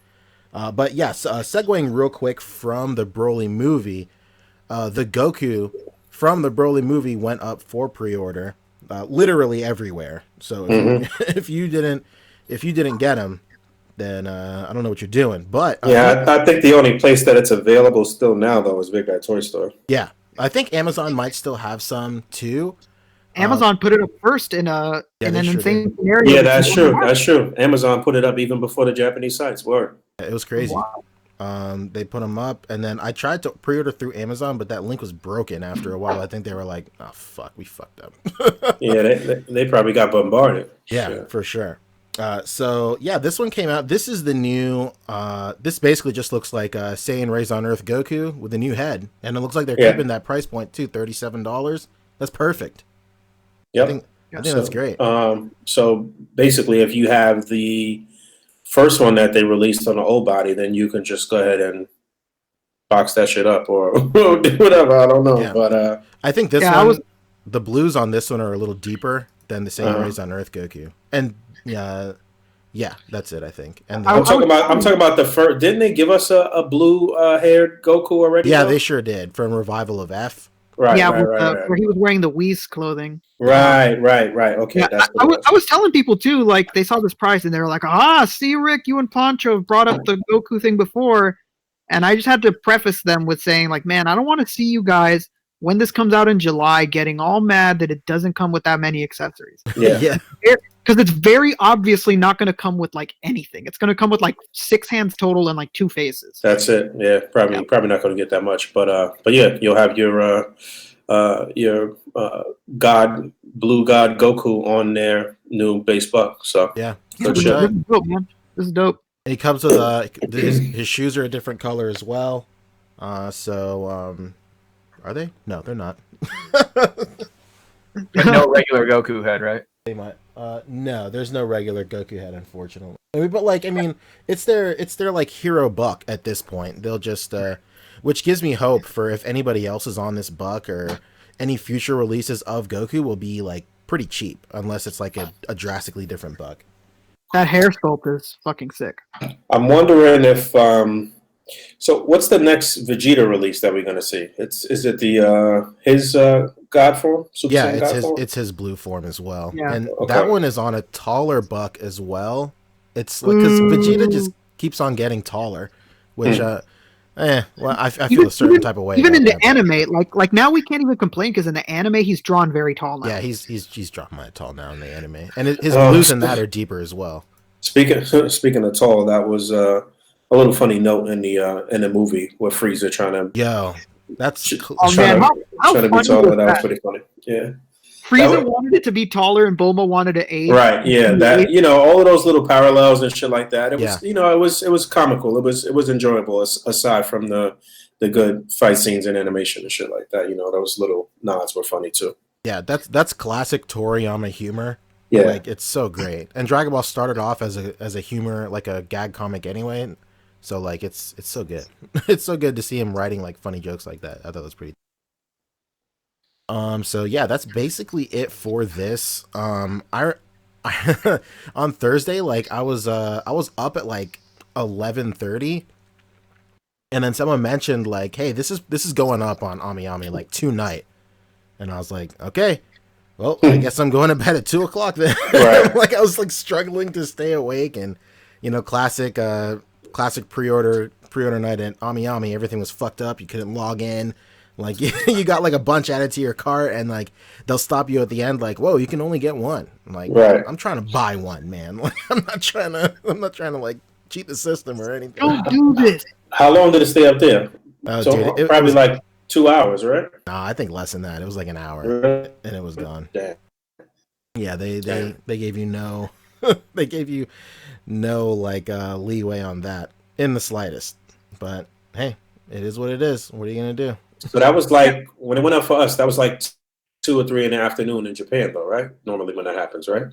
But yes, segueing real quick from the Broly movie, the Goku from the Broly movie went up for pre-order, literally everywhere. So if you didn't get him, then I don't know what you're doing. But I think the only place that it's available still now though is Big Bad Toy Store. Yeah, I think Amazon might still have some too. Amazon put it up first in an insane scenario. Yeah, that's true. That's true. Amazon put it up even before the Japanese sites were. It was crazy. Wow. They put them up, and then I tried to pre-order through Amazon, but that link was broken after a while. I think they were like, "Oh fuck, we fucked up." Yeah, they probably got bombarded. Yeah, for sure. So yeah, this one came out. This is the new. This basically just looks like Saiyan Raised on Earth Goku with a new head, and it looks like they're keeping that price point too, $37. That's perfect. Yep. I think that's great. So basically, if you have the first one that they released on the old body, then you can just go ahead and box that shit up or do whatever. I don't know, but I think this one, the blues on this one are a little deeper than the Saiyan Raised on Earth Goku, and yeah, that's it. I think. And I'm talking about the first. Didn't they give us a blue haired Goku already? Yeah, they sure did from Revival of F. Right, where he was wearing the Whis clothing. Right. Okay, I was telling people too, like they saw this price and they were like, see, Rick, you and Poncho have brought up the Goku thing before, and I just had to preface them with saying, like, man, I don't want to see you guys when this comes out in July getting all mad that it doesn't come with that many accessories. Yeah. Because it's very obviously not going to come with like anything. It's going to come with like 6 hands total and like 2 faces. That's it. Yeah, probably not going to get that much, but yeah, you'll have your blue god Goku on their new base buck. So yeah, this is dope, man. This is dope. And he comes with his shoes are a different color as well. Are they? No, they're not. But no regular Goku head, right? They might. No, there's no regular Goku head, unfortunately. But like, I mean, it's their like hero buck at this point. They'll just, which gives me hope for if anybody else is on this buck or any future releases of Goku will be like pretty cheap, unless it's like a drastically different buck. That hair sculpt is fucking sick. I'm wondering if so what's the next Vegeta release that we're gonna see? Is it the his God form? Super Saiyan it's his blue form as well. Yeah. And that one is on a taller buck as well. It's like because Vegeta just keeps on getting taller, which well, I feel a certain type of way. Even in the anime, like now we can't even complain because in the anime he's drawn very tall now. Yeah, he's drawn my tall now in the anime, and his blues in that are deeper as well. Speaking of tall, that was a little funny note in the movie with Frieza trying to That's oh man, how trying to be funny taller. was That was that? pretty funny. Yeah. Frieza wanted it to be taller, and Bulma wanted to age. Right. Yeah. That all of those little parallels and shit like that. It was it was comical. It was enjoyable. Aside from the good fight scenes and animation and shit like that, those little nods were funny too. Yeah, that's classic Toriyama humor. Yeah, like it's so great. And Dragon Ball started off as a humor, like a gag comic anyway. So like it's so good. It's so good to see him writing like funny jokes like that. I thought it was pretty. So yeah, that's basically it for this. I on Thursday, like I was up at like 11:30, and then someone mentioned like, hey, this is going up on AmiAmi like tonight, and I was like, okay, well, I guess I'm going to bed at 2:00 then. Right. Like I was like struggling to stay awake, and classic pre-order night at AmiAmi, everything was fucked up. You couldn't log in. Like you got like a bunch added to your cart, and like they'll stop you at the end, like, whoa, you can only get one. Like, right. I'm trying to buy one, man. Like, I'm not trying to like cheat the system or anything. Don't do this. How long did it stay up there? Oh, so dude, probably was, like 2 hours, right? No, I think less than that. It was like an hour, and it was gone. Damn. Yeah, they gave you no, they gave you no like leeway on that in the slightest. But hey, it is what it is. What are you gonna do? So that was like when it went up for us. That was like 2 or 3 in the afternoon in Japan, though, right? Normally when that happens, right?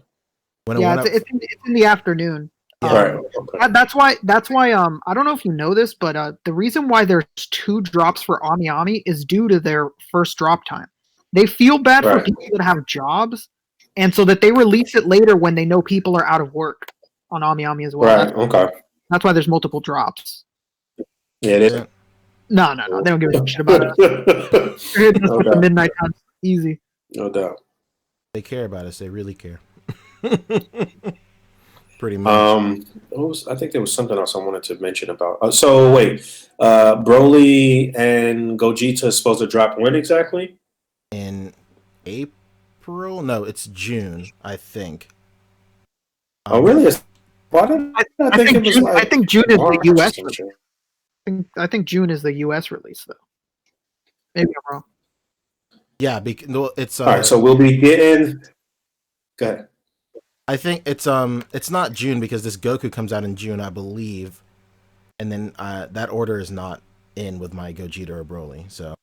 It's in the afternoon. Yeah. Right. Okay. That's why. I don't know if you know this, but the reason why there's 2 drops for AmiAmi is due to their first drop time. They feel bad for people that have jobs, and so that they release it later when they know people are out of work on AmiAmi as well. Right. That's why there's multiple drops. Yeah, it is. No. They don't give a shit about us. No midnight time. Easy. No doubt. They care about us. They really care. Pretty much. I think there was something else I wanted to mention about. So wait, Broly and Gogeta is supposed to drop when exactly? In April? No, it's June, I think. Oh, really? Why did I think it was June, like I think June is the U.S. I think June is the U.S. release, though. Maybe I'm wrong. Yeah, it's all right. So we'll be getting. Go ahead. I think it's not June because this Goku comes out in June, I believe, and then that order is not in with my Gogeta or Broly, so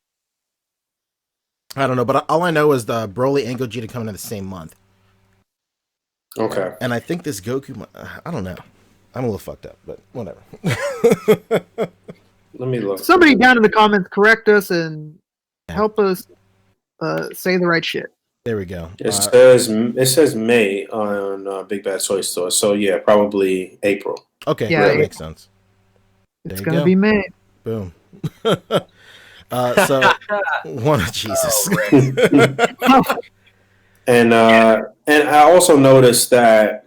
I don't know. But all I know is the Broly and Gogeta coming in the same month. Okay. And I think this Goku, I don't know. I'm a little fucked up, but whatever. Let me look. Somebody down in the comments correct us and help us say the right shit. There we go. It says May on Big Bad Toy Store, so yeah, probably April. Okay, yeah, that makes sense. It's gonna be May. Boom. So one of Jesus. And I also noticed that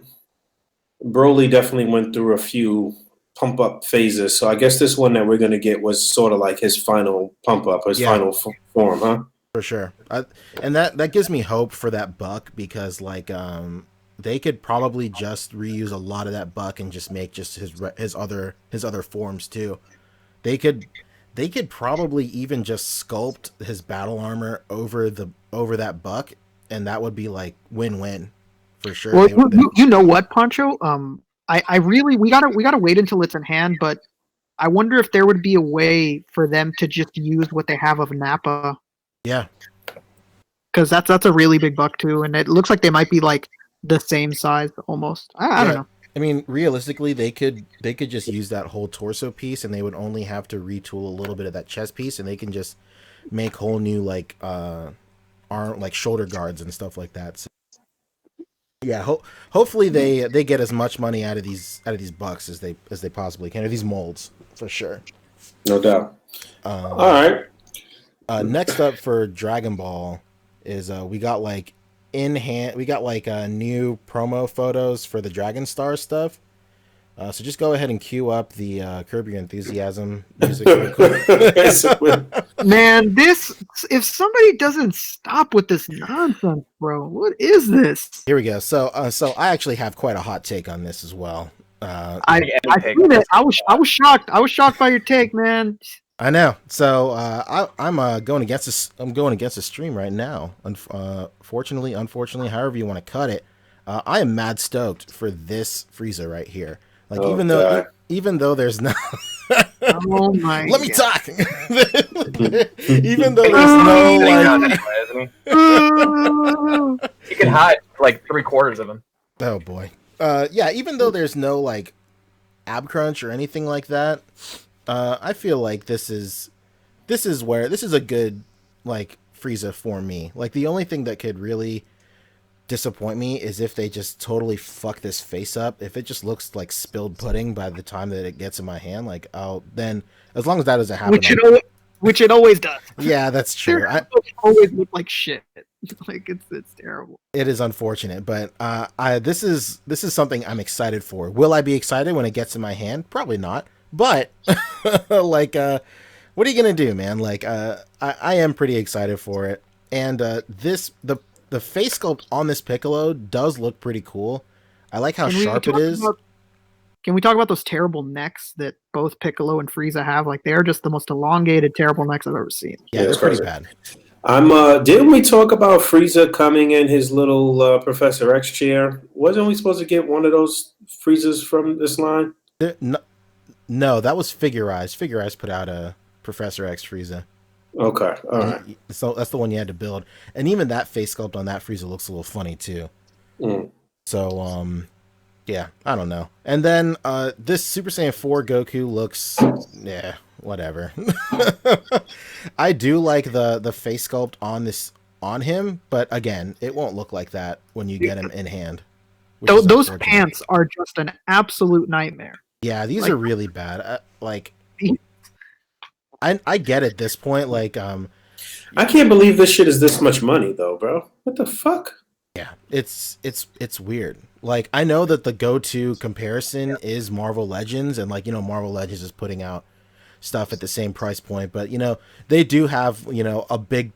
Broly definitely went through a few pump up phases. So I guess this one that we're gonna get was sort of like his final pump up, his final form, huh? For sure. And that gives me hope for that buck because like they could probably just reuse a lot of that buck and just make just his other forms too. They could probably even just sculpt his battle armor over that buck, and that would be like win-win for sure. Well, you know what, Pancho? I really we gotta wait until it's in hand, but I wonder if there would be a way for them to just use what they have of Nappa. Yeah, because that's a really big buck too, and it looks like they might be like the same size almost. I don't know. I mean, realistically, they could just use that whole torso piece, and they would only have to retool a little bit of that chest piece, and they can just make whole new like arm, like shoulder guards and stuff like that. So, yeah, hopefully they get as much money out of these bucks as they possibly can, or these molds for sure. No doubt. All right. Next up for Dragon Ball is we got like new promo photos for the Dragon Star stuff. So just go ahead and cue up the Curb Your Enthusiasm music. Man, if somebody doesn't stop with this nonsense, bro, what is this? Here we go. So I actually have quite a hot take on this as well. I seen it. I was shocked. I was shocked by your take, man. I know. So I'm going against this. I'm going against the stream right now. Fortunately, unfortunately, however you want to cut it, I am mad stoked for this Frieza right here. Like even though there's no. Oh my! Let me God. talk. Even though there's no like. You can hide like 3/4 of him. Oh boy. Yeah. Even though there's no like ab crunch or anything like that. I feel like this is a good like Frieza for me. Like the only thing that could really disappoint me is if they just totally fuck this face up. If it just looks like spilled pudding by the time that it gets in my hand, like then as long as that doesn't happen, which it always does. Yeah, that's true. Always look like shit. Like it's terrible. It is unfortunate, but this is something I'm excited for. Will I be excited when it gets in my hand? Probably not. But like what are you gonna do, man? Like I am pretty excited for it. And the face sculpt on this Piccolo does look pretty cool. I like how sharp it is. Can we talk about those terrible necks that both Piccolo and Frieza have? Like they are just the most elongated, terrible necks I've ever seen. Yeah, they're pretty bad. Didn't we talk about Frieza coming in his little Professor X chair? Wasn't we supposed to get one of those Friezas from this line? No, that was Figure Eyes. Figure Eyes put out a Professor X Frieza. Okay, all right. So that's the one you had to build, and even that face sculpt on that Frieza looks a little funny too. So yeah, I don't know. And then this Super Saiyan 4 Goku looks, yeah, whatever. I do like the face sculpt on him, but again, it won't look like that when you get him in hand. Those pants are just an absolute nightmare. Yeah, these are really bad. I get at this point, like I can't believe this shit is this much money though, bro. What the fuck? Yeah, it's weird. Like I know that the go-to comparison is Marvel Legends, and like Marvel Legends is putting out stuff at the same price point, but they do have a big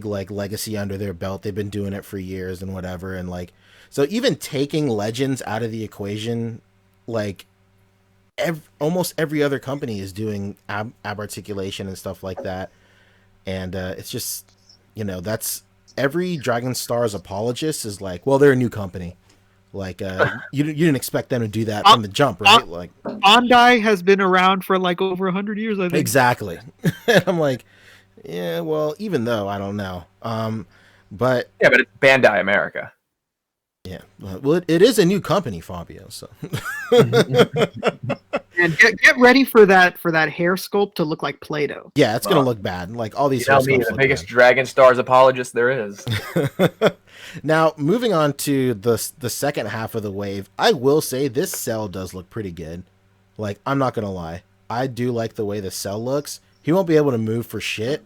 like legacy under their belt. They've been doing it for years and whatever, and like so even taking Legends out of the equation, like almost every other company is doing ab articulation and stuff like that, and it's just that's every Dragon Star's apologist is like, well, they're a new company. Like you didn't expect them to do that from the jump, right? Like Bandai has been around for like over 100 years, I think. Exactly. I'm like, yeah, well, even though I don't know, but yeah, but it's Bandai America. Yeah, well, it is a new company, Fabio. So, and get ready for that hair sculpt to look like Play-Doh. Yeah, it's gonna look bad. Like all these. The biggest Dragon Stars apologist there is. Now, moving on to the second half of the wave, I will say this Cell does look pretty good. Like, I'm not gonna lie, I do like the way the Cell looks. He won't be able to move for shit,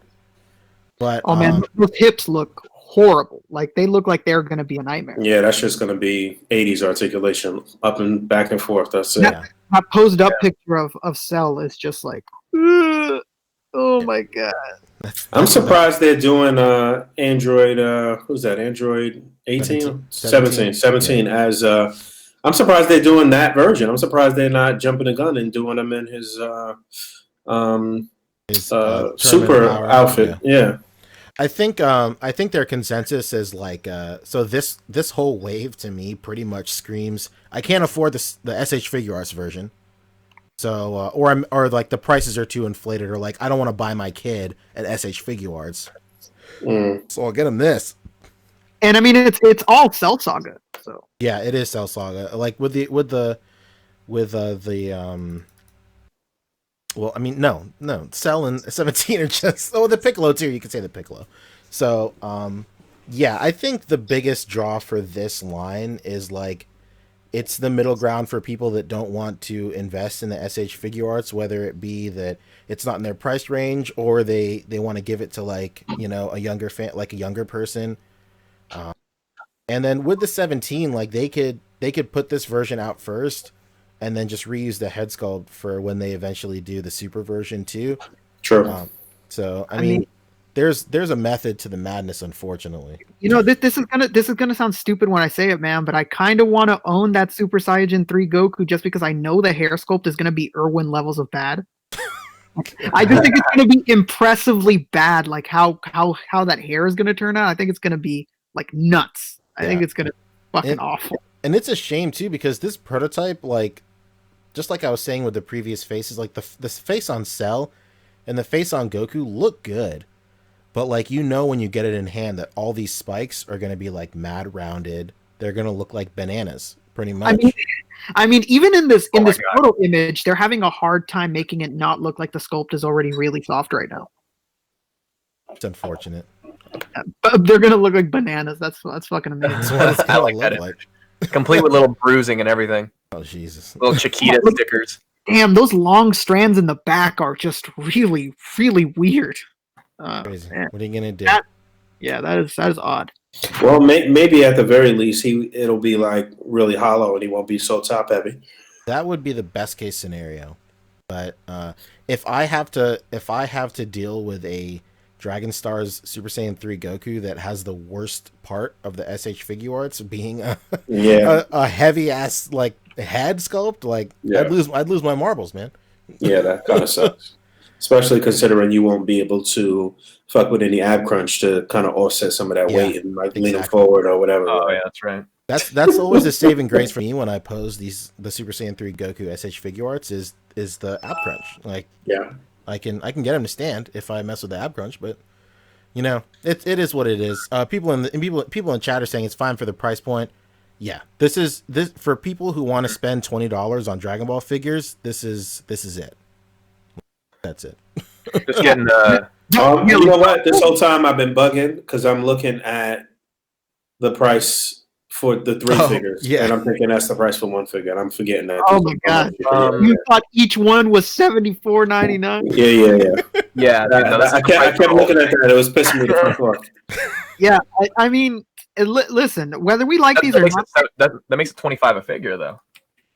but oh man, those hips look horrible. Like they look like they're gonna be a nightmare. Yeah, that's just gonna be 80s articulation, up and back and forth. That's it. That posed up picture of Cell is just like, oh my god. I'm surprised they're doing Android. Who's that? Android 18, 17 as. I'm surprised they're doing that version. I'm surprised they're not jumping the gun and doing them in his super outfit. Yeah. I think their consensus is like so this whole wave to me pretty much screams I can't afford the SH Figure Arts version. So or like the prices are too inflated, or like I don't want to buy my kid an SH Figure Arts. So I'll get him this. And I mean it's all Cell Saga. So yeah, it is Cell Saga. Like with the well, I mean, no, Cell and 17 are just the Piccolo too. You could say the Piccolo. So yeah, I think the biggest draw for this line is like it's the middle ground for people that don't want to invest in the SH Figure Arts, whether it be that it's not in their price range or they want to give it to like a younger fan, like a younger person. And then with the 17, like they could put this version out first and then just reuse the head sculpt for when they eventually do the super version too. True. So I mean there's a method to the madness, unfortunately. This is gonna sound stupid when I say it, man, but I kind of want to own that Super Saiyan 3 Goku just because I know the hair sculpt is gonna be Irwin levels of bad. I just think it's going to be impressively bad. Like how that hair is going to turn out. I think it's going to be like nuts. I think it's going to be fucking awful. And it's a shame too because this prototype, like, just like I was saying with the previous faces, like the face on Cell and the face on Goku look good, but like when you get it in hand that all these spikes are going to be like mad rounded. They're going to look like bananas, pretty much. I mean, even in this photo image, they're having a hard time making it not look like the sculpt is already really soft right now. It's unfortunate. But they're gonna look like bananas. That's fucking amazing. That's what it's gonna look like. Complete with little bruising and everything. Oh Jesus! Little Chiquita stickers. Damn, those long strands in the back are just really, really weird. Crazy. What are you gonna do? That is odd. Well, maybe at the very least, it'll be like really hollow and he won't be so top heavy. That would be the best case scenario. But if I have to deal with a Dragon Stars Super Saiyan 3 Goku that has the worst part of the SH figure arts being a heavy ass like head sculpt, like I'd lose my marbles, man. Yeah, that kind of sucks. Especially considering you won't be able to fuck with any ab crunch to kind of offset some of that weight and like lean them forward or whatever. Oh yeah, that's right. That's always a saving grace for me when I pose the Super Saiyan 3 Goku SH figure arts is the ab crunch. Like I can get him to stand if I mess with the ab crunch, but it is what it is. People in chat are saying it's fine for the price point. Yeah, this for people who want to spend $20 on Dragon Ball figures. This is it. That's it. Just getting. You know what? This whole time I've been bugging because I'm looking at the price for the 3 figures, and I'm thinking that's the price for 1 figure, and I'm forgetting that. Oh my god! You thought each one was $74.99? Yeah. I kept looking at that. It was pissing me the fuck off. Yeah, I mean, listen, whether we like these or not, that makes it $25 a figure, though.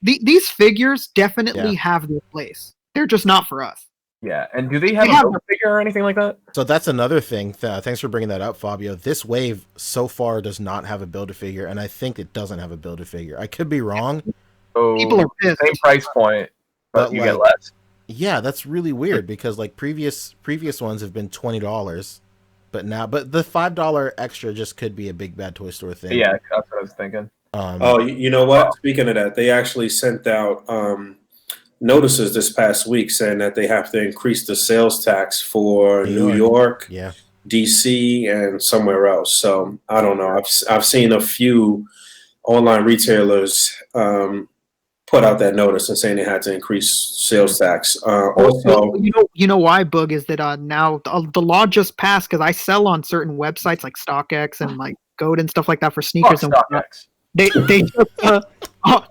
These figures definitely have their place. They're just not for us. Yeah, and do they have a figure or anything like that? So that's another thing. Thanks for bringing that up, Fabio. This wave so far does not have a Build-A-Figure, and I think it doesn't have a Build-A-Figure. I could be wrong. So people are pissed. Same price point, but you get less. Yeah, that's really weird because like previous ones have been $20, but the $5 extra just could be a big bad toy store thing. Yeah, that's what I was thinking. You know what? Speaking of that, they actually sent out notices this past week saying that they have to increase the sales tax for New York, DC, and somewhere else. So I don't know. I've seen a few online retailers put out that notice and saying they had to increase sales tax. Also, you know why, Boog, is that now the law just passed because I sell on certain websites like StockX and like Goat and stuff like that for sneakers and StockX. They just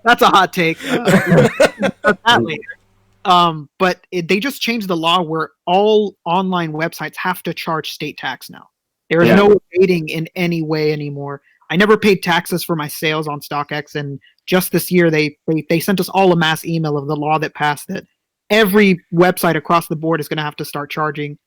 that's a hot take. That later. But they just changed the law where all online websites have to charge state tax now. There is no evading in any way anymore. I never paid taxes for my sales on StockX, and just this year they sent us all a mass email of the law that passed that every website across the board is going to have to start charging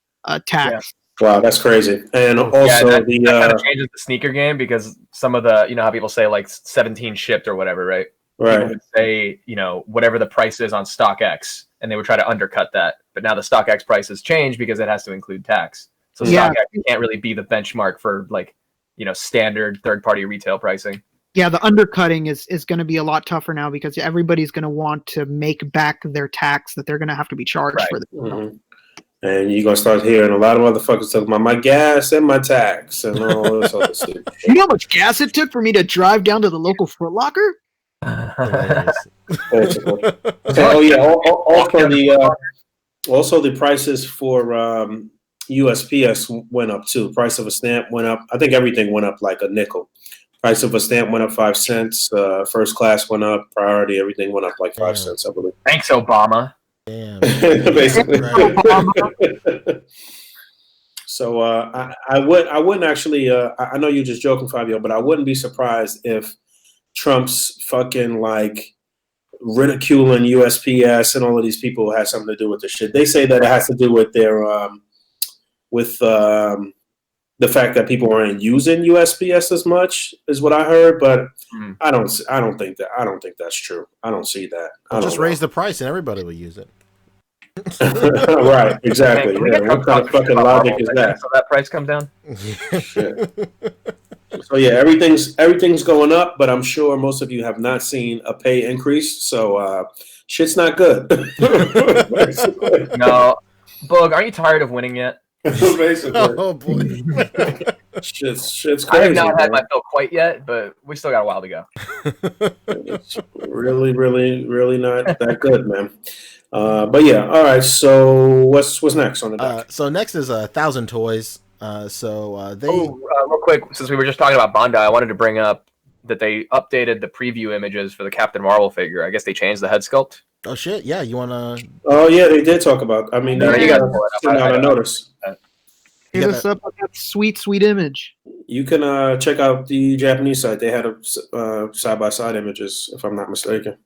tax. Yeah. Wow, that's crazy. And also that kind of changes the sneaker game because some of the, how people say like 17 shipped or whatever, right? People would say, whatever the price is on StockX, and they would try to undercut that. But now the StockX prices change because it has to include tax. So StockX can't really be the benchmark for like, standard third-party retail pricing. Yeah, the undercutting is going to be a lot tougher now because everybody's going to want to make back their tax that they're going to have to be charged for. And you're going to start hearing a lot of motherfuckers talking about my gas and my tax and all this other stuff. You know how much gas it took for me to drive down to the local Foot Locker? Also the prices for USPS went up too. Price of a stamp went up. I think everything went up like a nickel. Price of a stamp went up 5 cents. First class went up. Priority, everything went up like 5 cents, I believe. Thanks, Obama. Damn. Basically. So I wouldn't actually. I know you're just joking, Fabio, but I wouldn't be surprised if Trump's fucking like ridiculing USPS and all of these people has something to do with this shit. They say that it has to do with their the fact that people aren't using USPS as much is what I heard, but I don't think that's true. I don't see that. Just raise the price and everybody will use it. Right, exactly. Can we Yeah, get what kind of fucking logic is that? So that price comes down. Shit. So yeah, everything's going up, but I'm sure most of you have not seen a pay increase, so shit's not good. Basically. No, Bug, aren't you tired of winning yet? Basically. Oh boy. Shit's crazy. I have not had man. my fill quite yet, but we still got a while to go. It's really, really, really not that good, man. But yeah, all right. So what's next on the dock? So next is 1,000 Toys. They real quick, since we were just talking about Bandai, I wanted to bring up that they updated the preview images for the Captain Marvel figure. I guess they changed the head sculpt. Oh shit, yeah, you wanna? Oh yeah, they did talk about. I mean, No, they you guys sent out a notice. Hit us up with that sweet image. You can check out the Japanese site. They had a side by side images, if I'm not mistaken.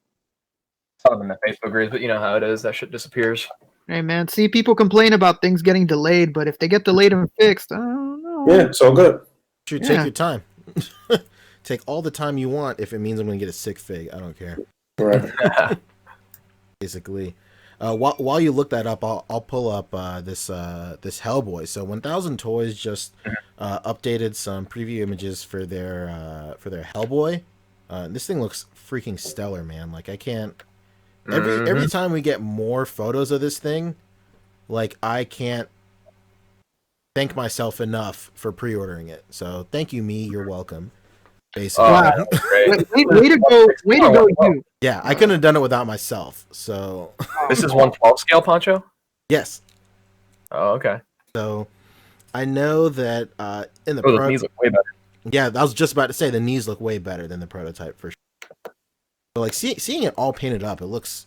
Saw them in the Facebook groups, but you know how it is. That shit disappears. Hey man, see, people complain about things getting delayed, but if they get delayed and fixed, I don't know. Yeah, it's all good. Take your time. Take all the time you want if it means I'm gonna get a sick fig. I don't care. Right. Basically, while you look that up, I'll pull up this Hellboy. So 1,000 Toys just updated some preview images for their Hellboy. This thing looks freaking stellar, man. Like I can't. Every time we get more photos of this thing, like I can't thank myself enough for pre-ordering it. So thank you, me. You're welcome. Basically. Way to go, you. Yeah, I couldn't have done it without myself. So this is 1/12 scale, Poncho. Yes. Oh, okay. So I know that in the the knees look way better. Yeah, I was just about to say the knees look way better than the prototype for sure. But like seeing it all painted up, it looks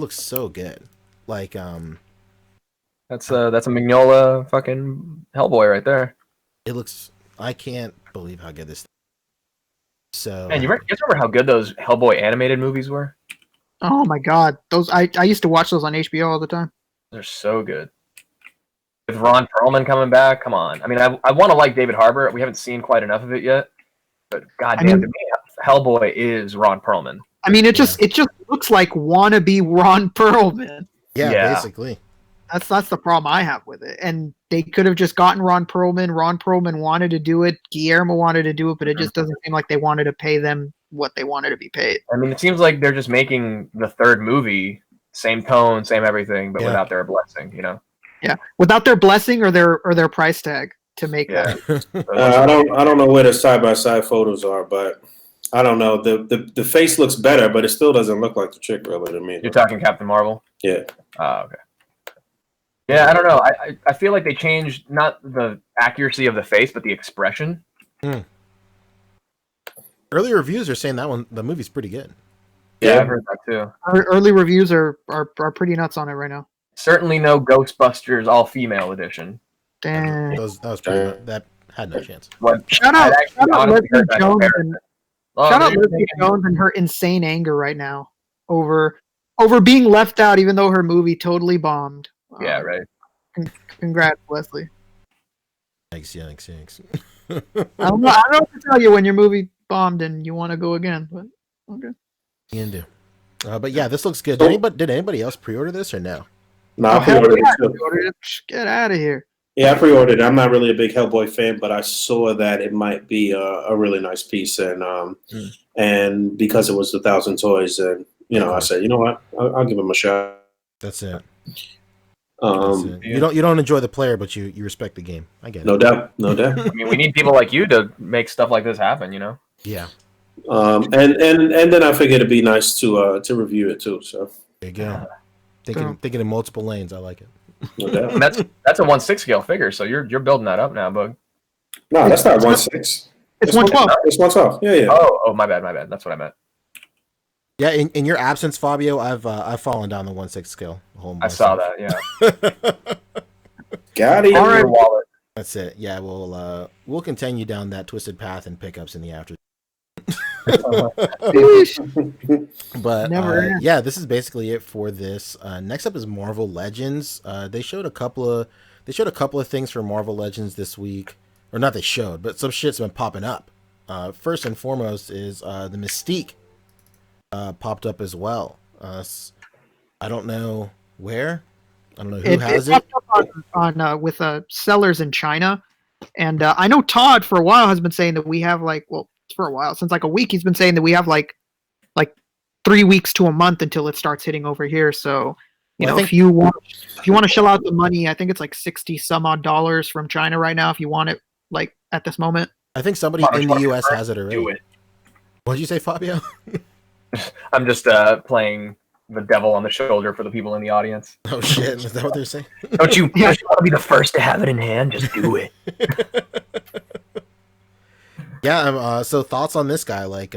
so good. Like that's a Mignola fucking Hellboy right there. It looks. I can't believe how good this thing is. So man, you guys remember how good those Hellboy animated movies were? Oh my god, those I used to watch those on HBO all the time. They're so good. With Ron Perlman coming back, come on. I mean, I want to like David Harbour. We haven't seen quite enough of it yet, but goddamn, to me, Hellboy is Ron Perlman. I mean, it just looks like wannabe Ron Perlman. Yeah, basically. That's the problem I have with it. And they could have just gotten Ron Perlman. Ron Perlman wanted to do it. Guillermo wanted to do it, but it just doesn't seem like they wanted to pay them what they wanted to be paid. I mean, it seems like they're just making the third movie, same tone, same everything, but without their blessing, you know? Yeah, without their blessing or their price tag to make that. I don't know where the side by side photos are, but I don't know. The face looks better, but it still doesn't look like the chick really to me. You're talking Captain Marvel? Yeah. Oh, okay. Yeah, I don't know. I feel like they changed not the accuracy of the face, but the expression. Early reviews are saying the movie's pretty good. Yeah, I've heard that too. Early reviews are pretty nuts on it right now. Certainly no Ghostbusters all-female edition. Damn. That had no chance. Shout out Leslie Jones and her insane anger right now over being left out, even though her movie totally bombed. Yeah, right. Congrats, Leslie. Thanks. I don't know what to tell you when your movie bombed and you want to go again, but okay. You can do. But yeah, this looks good. Did anybody else pre-order this or no? No, I pre-ordered it. Get out of here. Yeah, I pre-ordered it. I'm not really a big Hellboy fan, but I saw that it might be a really nice piece, and because it was 1,000 Toys, and I said, you know what, I'll give him a shot. That's it. You don't enjoy the player, but you respect the game. I get it. No doubt. I mean, we need people like you to make stuff like this happen, you know. Yeah. And then I figured it'd be nice to review it too. So there you go. Thinking in multiple lanes. I like it. No doubt. And that's a 1/6 scale figure, so you're building that up now, Bug. No, that's not 1/6. It's 1/12. It's 1/12. Yeah. Oh, my bad. That's what I meant. Yeah, in your absence, Fabio, I've fallen down the 1/6 scale. I saw that. Yeah. Got it. All right. Wallet. That's it. Yeah, we'll continue down that twisted path and pickups in the after. But yeah, this is basically it for this. Next up is Marvel Legends. They showed a couple of things for Marvel Legends this week, or not. They showed, but some shit's been popping up. First and foremost is the Mystique popped up as well. I don't know where, I don't know who has it. Popped up on with sellers in China, and I know Todd for a while has been saying that we have for a while, since like a week, he's been saying that we have like 3 weeks to a month until it starts hitting over here. So if you want to shell out the money, I think it's like $60 some odd from China right now if you want it like at this moment. I think somebody in the US has it already. What did you say, Fabio? I'm just playing the devil on the shoulder for the people in the audience. Oh shit, is that what they're saying? Don't you want to be the first to have it in hand? Just do it. Yeah, so thoughts on this guy? Like,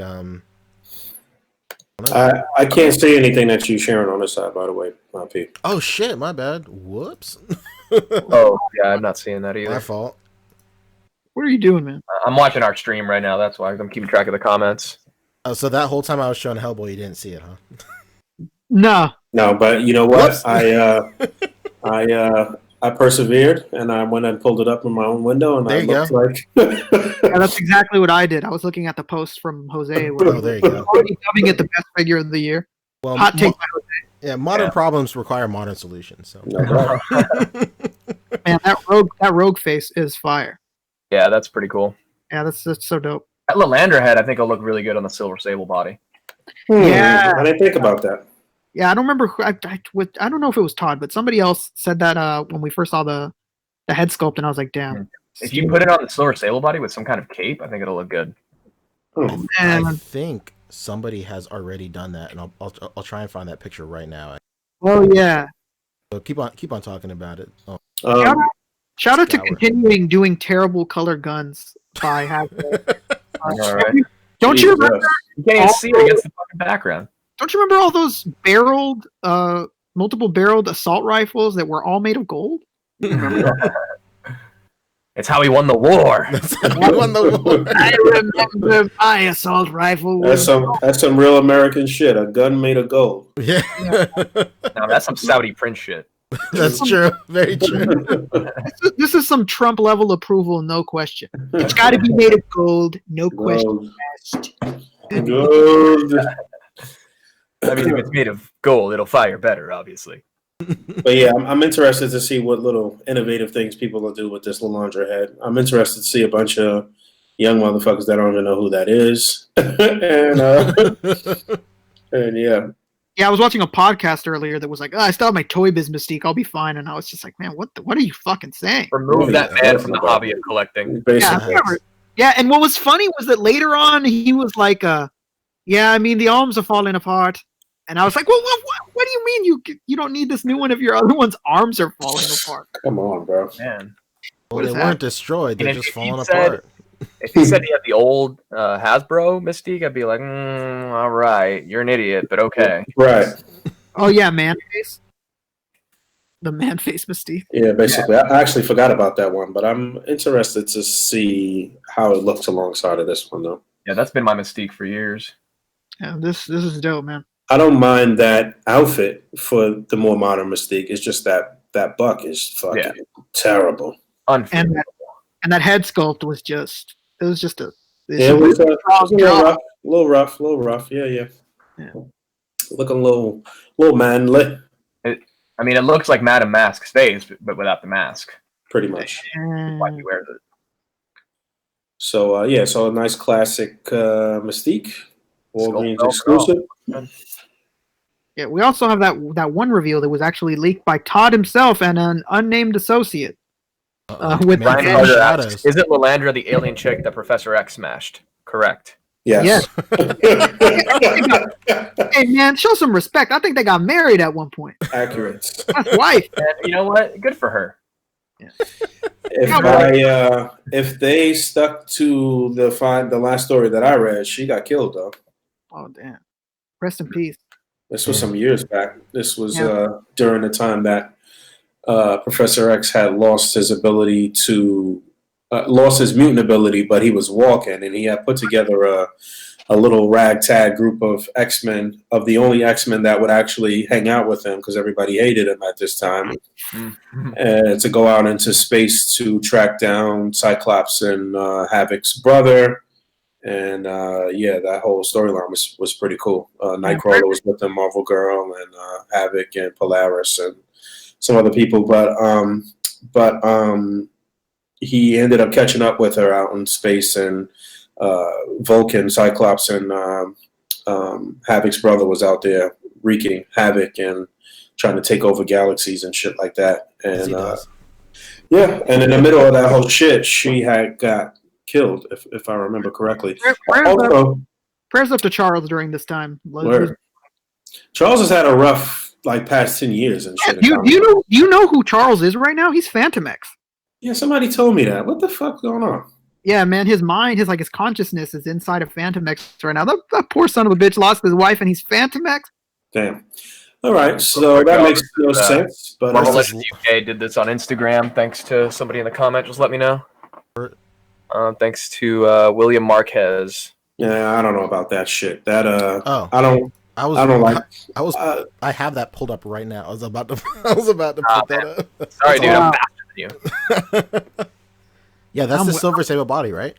I can't say anything that you sharing on this side, by the way, P. Oh shit, my bad. Whoops. Oh yeah, I'm not seeing that either. My fault. What are you doing, man? I'm watching our stream right now. That's why I'm keeping track of the comments. Oh, so that whole time I was showing Hellboy, you didn't see it, huh? No, but you know what? I persevered, and I went and pulled it up in my own window, and there I looked like. Yeah, that's exactly what I did. I was looking at the post from Jose. Where there you go. Already dubbing it the best figure of the year. Well, hot take by Jose. Yeah, modern problems require modern solutions. So. Man, that rogue face is fire. Yeah, that's pretty cool. Yeah, that's so dope. That Lilandra head, I think, will look really good on the Silver Sable body. Yeah, I didn't think about that. Yeah, I don't remember. I don't know if it was Todd, but somebody else said that when we first saw the head sculpt, and I was like, damn. If you put it on the Silver Sable body with some kind of cape, I think it'll look good. I think somebody has already done that, and I'll try and find that picture right now. Oh yeah. So keep on talking about it. Oh. Shout out to continuing doing terrible color guns by Hasbro. Right. Don't you remember? You can't even see it against the fucking background. Don't you remember all those multiple barreled assault rifles that were all made of gold? It's how he won the war. That's how he won the war. I remember my assault rifle. That's some real American shit. A gun made of gold. Yeah. No, that's some Saudi Prince shit. That's true. Very true. This is some Trump level approval, no question. It's got to be made of gold, no question asked. Gold. I mean, if it's made of gold, it'll fire better, obviously. But yeah, I'm interested to see what little innovative things people will do with this Lilandra head. I'm interested to see a bunch of young motherfuckers that don't even know who that is. and yeah. Yeah, I was watching a podcast earlier that was like, I still have my Toy Biz Mystique, I'll be fine. And I was just like, man, what are you fucking saying? Remove that man from the hobby of collecting. Yeah, and what was funny was that later on he was like, yeah, I mean, the arms are falling apart. And I was like, well, what do you mean you don't need this new one if your other one's arms are falling apart? Come on, bro. Man. Well, they weren't destroyed. They're just falling apart. If he said he had the old Hasbro Mystique, I'd be like, all right, you're an idiot, but okay. Right. Oh, yeah, Man-Face. The Man-Face Mystique. Yeah, basically. Yeah. I actually forgot about that one, but I'm interested to see how it looks alongside of this one, though. Yeah, that's been my Mystique for years. Yeah, this is dope, man. I don't mind that outfit for the more modern Mystique. It's just that buck is fucking terrible. Unfair. And that head sculpt was just a little rough. Yeah. Looking a little manly. I mean, it looks like Madame Mask's face, but without the mask. Pretty much. Why he wears it. So so a nice classic Mystique. Walgreens exclusive. Yeah, we also have that one reveal that was actually leaked by Todd himself and an unnamed associate. With Ryan Carter asks, is it Lilandra, the alien chick that Professor X smashed? Correct. Yes. Hey man, show some respect. I think they got married at one point. Accurate. That's wife. And you know what? Good for her. Yeah. If they stuck to the last story that I read, she got killed though. Oh damn. Rest in peace. This was some years back. This was during the time that Professor X had lost his ability to lost his mutant ability, but he was walking, and he had put together a little ragtag group of X-Men, of the only X-Men that would actually hang out with him because everybody hated him at this time, and to go out into space to track down Cyclops and Havoc's brother. And that whole storyline was pretty cool. Nightcrawler was with them, Marvel Girl, and Havoc and Polaris, and some other people, but he ended up catching up with her out in space, and Vulcan, Cyclops, and Havoc's brother was out there wreaking havoc and trying to take over galaxies and shit like that. And yeah, and in the middle of that whole shit, she had got killed, if I remember correctly. Prayers up to Charles during this time. Charles has had a rough past 10 years and shit. You know who Charles is right now? He's Phantom X. Yeah, somebody told me that. What the fuck's going on? Yeah, man, his mind, his consciousness is inside of Phantom X right now. That poor son of a bitch lost his wife, and he's Phantom X. Damn. All right, so that makes no sense. But Marvel Legends UK did this on Instagram. Thanks to somebody in the comment. Just let me know. Thanks to William Marquez. Yeah, I don't know about that shit. That I have that pulled up right now. I was about to put that up. Sorry, dude. I'm faster than you. Yeah, that's the Silver Sable body, right?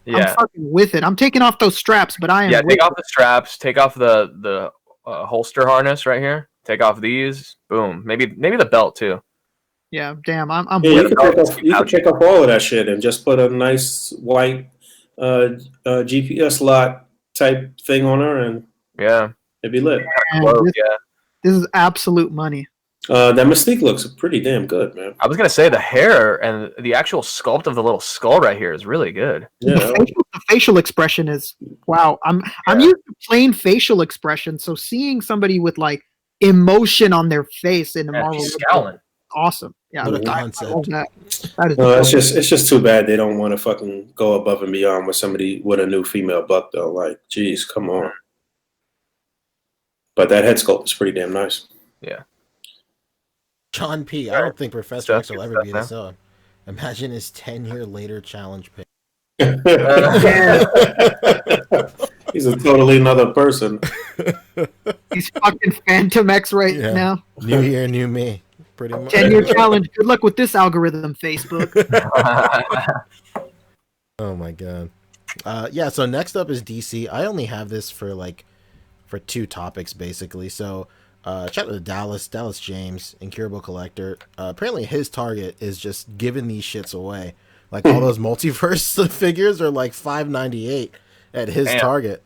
Yeah. I'm fucking with it. I'm taking off those straps, but I am. Yeah, take off the straps. Take off the holster harness right here. Take off these. Boom. Maybe the belt too. Yeah, damn. I'm. Yeah, you can take off all of that shit and just put a nice white GPS lock type thing on her, and yeah, it'd be lit. This is absolute money. That Mystique looks pretty damn good, man. I was gonna say the hair and the actual sculpt of the little skull right here is really good. Yeah, the facial expression is wow. I'm used to plain facial expression, so seeing somebody with emotion on their face in the Marvel, scowling. Awesome. Yeah, what a concept. It's just too bad they don't want to fucking go above and beyond with somebody with a new female buck though. Geez, come on. But that head sculpt is pretty damn nice. Yeah. John P. I don't think Professor X will ever be this on. Imagine his 10-year later challenge pick. He's a totally another person. He's fucking Phantom X now. New year, new me. Pretty much. 10-year challenge. Good luck with this algorithm, Facebook. Oh my god. Yeah, so next up is DC. I only have this for two topics basically. So shout out to Dallas James, Incurable Collector. Apparently his target is just giving these shits away. All those multiverse figures are $5.98 at his Target.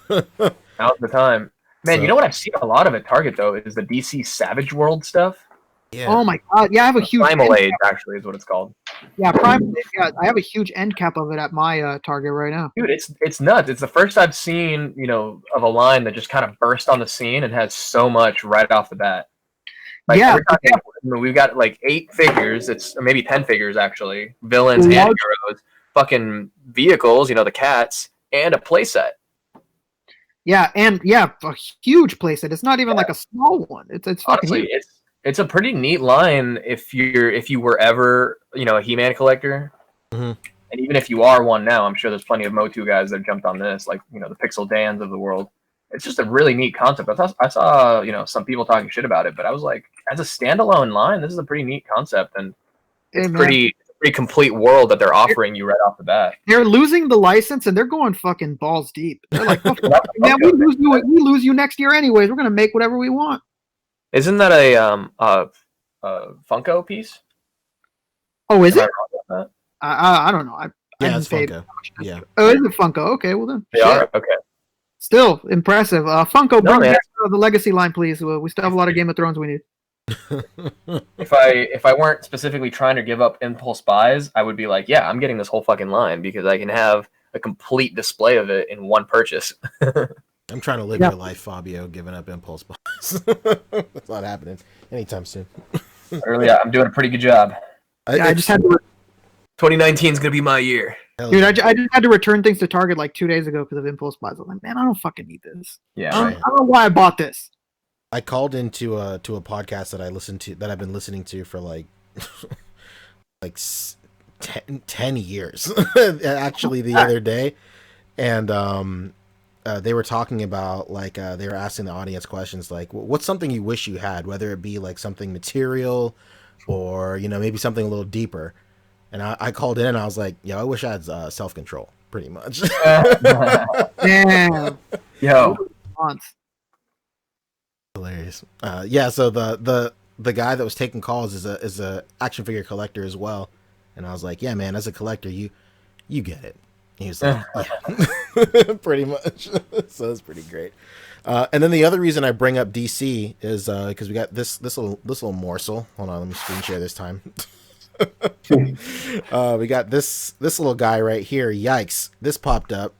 Now's the time. Man, you know what I've seen a lot of at Target though is the DC Savage World stuff. Yeah. Oh my god! Yeah, I have a huge Primal Age actually is what it's called. Yeah, Primal Age. Yeah, I have a huge end cap of it at my Target right now. Dude, it's nuts. It's the first I've seen of a line that just kind of burst on the scene and has so much right off the bat. We've got 8 figures. Or maybe 10 figures actually. Villains and heroes, fucking vehicles. The cats and a playset. Yeah, and a huge playset. It's not even a small one. It's fucking honestly, huge. It's a pretty neat line if you were ever a He-Man collector, and even if you are one now, I'm sure there's plenty of Motu guys that jumped on this, the Pixel Dans of the world. It's just a really neat concept. I saw some people talking shit about it, but I was like, as a standalone line, this is a pretty neat concept, and it's pretty complete world that they're offering you right off the bat. They're losing the license and they're going fucking balls deep. They're like, oh, man, we lose you next year anyways. We're gonna make whatever we want. Isn't that a Funko piece? Oh, is it? I don't know. It's Funko. Yeah. Oh, is it Funko? Okay, well then. They are? Okay. Still impressive. Funko, bring back the Legacy line, please. We still have a lot of Game of Thrones we need. If I weren't specifically trying to give up impulse buys, I would be like, yeah, I'm getting this whole fucking line because I can have a complete display of it in one purchase. I'm trying to live your life, Fabio, giving up impulse buys. That's not happening anytime soon. I'm doing a pretty good job. I just had to. 2019 is gonna be my year, dude. I just had to return things to Target 2 days ago because of impulse buys. I'm like, man, I don't fucking need this. Yeah, I don't know why I bought this. I called into a podcast that I've been listening to for 10 years actually the other day, and they were talking about they were asking the audience questions what's something you wish you had, whether it be something material or maybe something a little deeper. And I called in and I was like, yo, I wish I had self-control, pretty much. Damn. Yo. Hilarious. Yeah, so the the guy that was taking calls is a action figure collector as well, and I was like, yeah, man, as a collector, you get it. He was like, yeah, pretty much. So it's pretty great. And then the other reason I bring up DC is because we got this little morsel. Hold on, let me screen share this time. We got this little guy right here. Yikes! This popped up.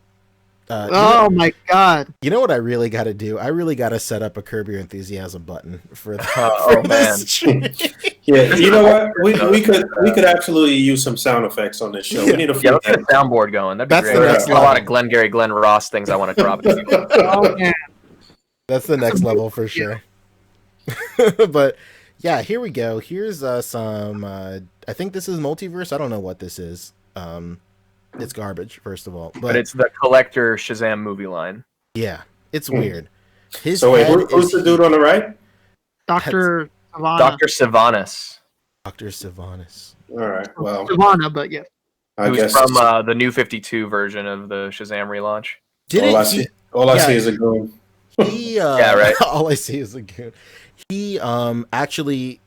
My god! You know what I really got to do? I really got to set up a Curb Your Enthusiasm button for that. Oh man! Yeah, you know what? We could absolutely use some sound effects on this show. We need a few. Let's get a soundboard going. That'd be great. That's a lot of Glenn Ross things I want to drop. Oh man! That's the next level for sure. But yeah, here we go. Here's some. I think this is Multiverse. I don't know what this is. It's garbage, first of all. But it's the collector Shazam movie line. Yeah, it's weird. So wait, who's the dude on the right? Dr. Sivana. Dr. Sylvanas. Dr. Sylvanas. All right, well, Sivana, but yeah. I Who's guess from the New 52 version of the Shazam relaunch. All I see is a goon. Yeah, right. All I see is a goon. He actually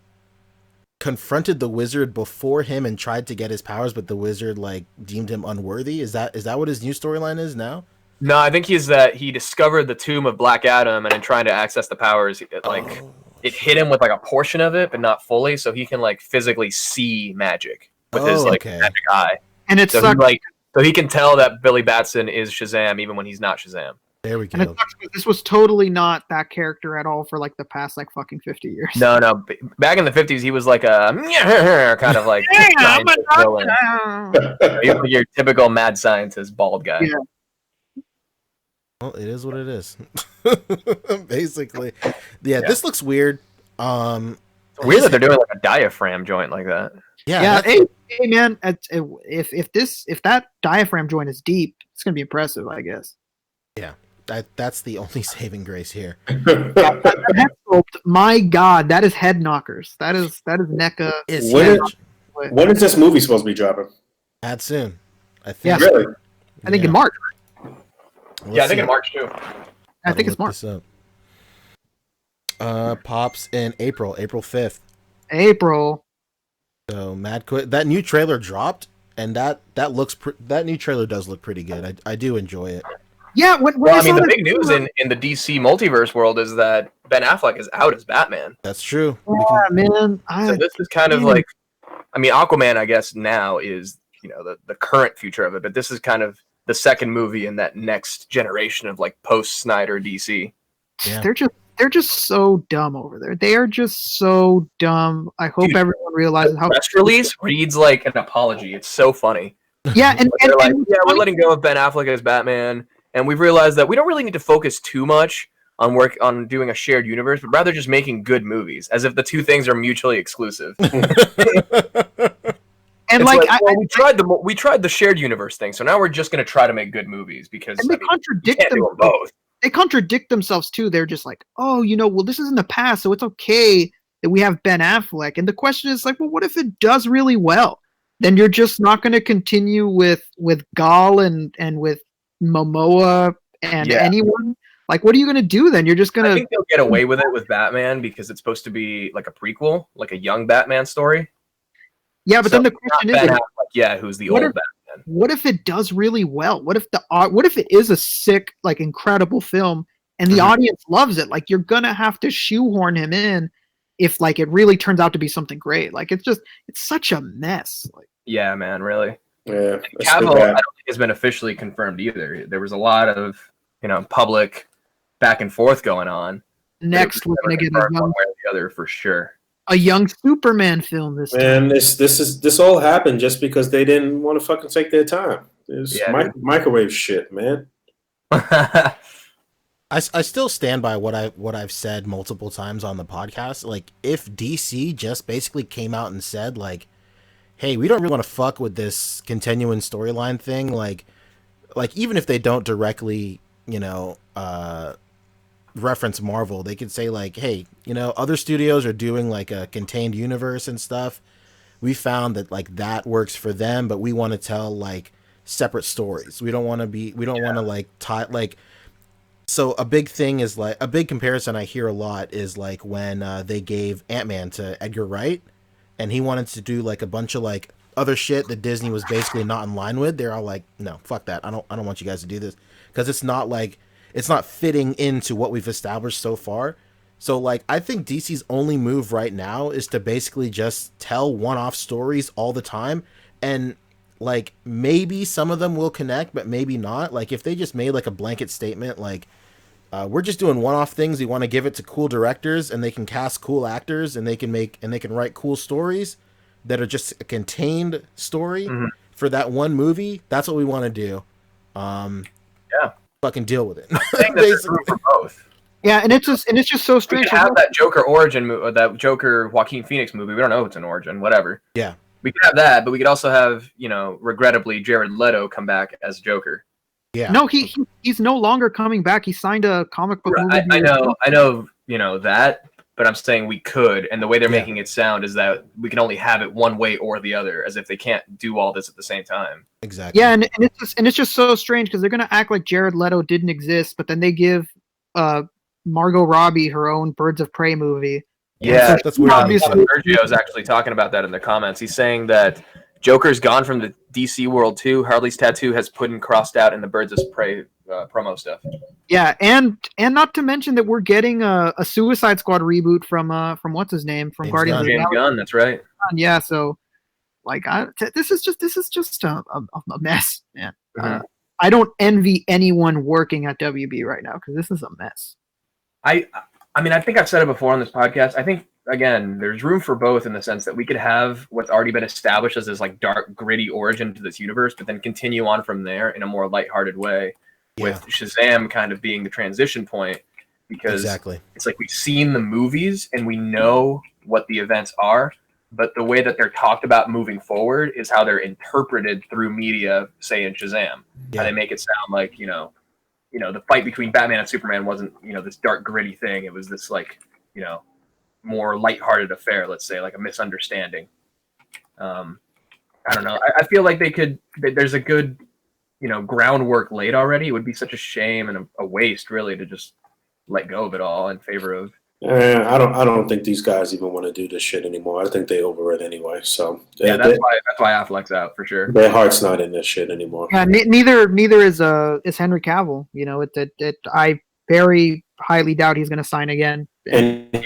confronted the wizard before him and tried to get his powers, but the wizard like deemed him unworthy. Is that what his new storyline is now? No, I think he discovered the tomb of Black Adam, and in trying to access the powers, it hit him with like a portion of it, but not fully, so he can like physically see magic with his magic eye. And it's so he can tell that Billy Batson is Shazam even when he's not Shazam. There we go. And this was totally not that character at all for like the past like fucking 50 years. No. Back in the 50s, he was like a kind of like he was like your typical mad scientist bald guy. Yeah. Well, it is what it is. Basically. Yeah, this looks weird. It's weird that they're doing like a diaphragm joint like that. Yeah. Hey man, if that diaphragm joint is deep, it's gonna be impressive, I guess. Yeah. That's the only saving grace here. That sculpt, my God, that is head knockers. That is NECA. When is this movie supposed to be dropping? Ad soon, I think. Yeah. Really? I think in March. I think in March too. I think it's March. Pops in April 5th. April. So mad quick. That new trailer dropped, and that new trailer does look pretty good. I do enjoy it. Yeah, the big news in the DC multiverse world is that Ben Affleck is out as Batman. That's true. Yeah, man. So this is kind of like, Aquaman, I guess now is the current future of it, but this is kind of the second movie in that next generation of like post Snyder DC. Yeah. They're just so dumb over there. They are just so dumb. I hope everyone realizes how. Press release reads like an apology. It's so funny. Yeah, and we're letting go of Ben Affleck as Batman. And we've realized that we don't really need to focus too much on doing a shared universe, but rather just making good movies, as if the two things are mutually exclusive. And we tried the shared universe thing, so now we're just going to try to make good movies because they contradict them both. They contradict themselves too. They're just like, this is in the past, so it's okay that we have Ben Affleck. And the question is like, well, what if it does really well? Then you're just not going to continue with Gal and with Momoa and anyone. Like, what are you going to do then? You're just going to... I think they'll get away with it with Batman because it's supposed to be like a prequel, like a young Batman story. Yeah, but then the question is... who's the old Batman? What if it does really well? What if it is a sick, like, incredible film and the audience loves it? Like, you're going to have to shoehorn him in if, like, it really turns out to be something great. Like, it's such a mess. Like, yeah, man, really. Yeah, Cavill, I don't think has been officially confirmed either. There was a lot of public back and forth going on. Next, we're gonna get one way or the other for sure. A young Superman film this time. And this all happened just because they didn't want to fucking take their time. It's microwave shit, man. I still stand by what I've said multiple times on the podcast. Like, if DC just basically came out and said like, hey, we don't really want to fuck with this continuing storyline thing. Like even if they don't directly, reference Marvel, they could say like, hey, other studios are doing like a contained universe and stuff. We found that like that works for them, but we want to tell like separate stories. We don't want to like tie like So a big thing is like a big comparison I hear a lot is like when they gave Ant-Man to Edgar Wright, and he wanted to do like a bunch of like other shit that Disney was basically not in line with. They're all like, no, fuck that. I don't want you guys to do this because it's not fitting into what we've established so far. So like I think DC's only move right now is to basically just tell one-off stories all the time, and like maybe some of them will connect, but maybe not. Like if they just made like a blanket statement like we're just doing one-off things. We want to give it to cool directors, and they can cast cool actors, and they can write cool stories that are just a contained story for that one movie. That's what we want to do. Yeah, fucking deal with it. I think there's room for both. Yeah, and it's just so strange. We could have that Joker origin, that Joker Joaquin Phoenix movie. We don't know if it's an origin, whatever. Yeah, we could have that, but we could also have, regrettably, Jared Leto come back as Joker. Yeah. No, he's no longer coming back. He signed a comic book movie. I know, that, but I'm saying we could, and the way they're making it sound is that we can only have it one way or the other, as if they can't do all this at the same time. Exactly. Yeah, and it's just so strange because they're gonna act like Jared Leto didn't exist, but then they give Margot Robbie her own Birds of Prey movie. Yeah, that's weird. Sergio's actually talking about that in the comments. He's saying that Joker's gone from the DC world too. Harley's tattoo has put and crossed out in the Birds of Prey promo stuff. Yeah, and not to mention that we're getting a Suicide Squad reboot from what's his name from Guardians of the James Gunn. That's right. Yeah, so like this is just a mess, man. Mm-hmm. I don't envy anyone working at WB right now because this is a mess. I mean, I think I've said it before on this podcast. I think, again, there's room for both in the sense that we could have what's already been established as this like dark, gritty origin to this universe, but then continue on from there in a more lighthearted way, with Shazam kind of being the transition point, because it's like we've seen the movies and we know what the events are, but the way that they're talked about moving forward is how they're interpreted through media, say in Shazam. How they make it sound like, the fight between Batman and Superman wasn't, this dark, gritty thing. It was this, like, more lighthearted affair, let's say, like a misunderstanding. I don't know. I feel like there's a good, groundwork laid already. It would be such a shame and a waste, really, to just let go of it all in favor of. I don't think these guys even want to do this shit anymore. I think they over it anyway. So that's why Affleck's out for sure. Their heart's not in this shit anymore. Yeah, neither is Henry Cavill. I very highly doubt he's going to sign again. And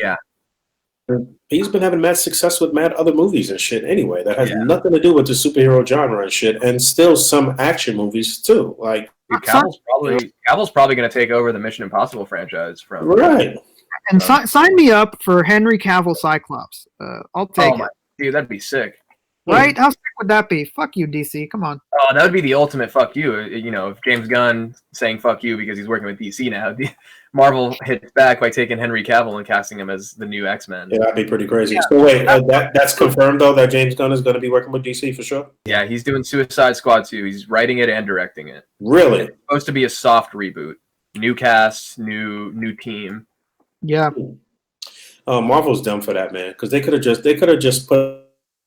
he's been having mad success with mad other movies and shit anyway. That has nothing to do with the superhero genre and shit, and still some action movies too. Like Cavill's probably going to take over the Mission Impossible franchise from right. And sign me up for Henry Cavill Cyclops. I'll take it. Dude, that'd be sick. Right? How sick would that be? Fuck you, DC. Come on. Oh, that would be the ultimate fuck you. If James Gunn saying fuck you because he's working with DC now, Marvel hits back by taking Henry Cavill and casting him as the new X-Men. Yeah, that'd be pretty crazy. Yeah. So wait, that's confirmed though that James Gunn is going to be working with DC for sure? Yeah, he's doing Suicide Squad 2. He's writing it and directing it. Really? It's supposed to be a soft reboot. New cast, new team. Yeah. Marvel's dumb for that, man, because they could have just put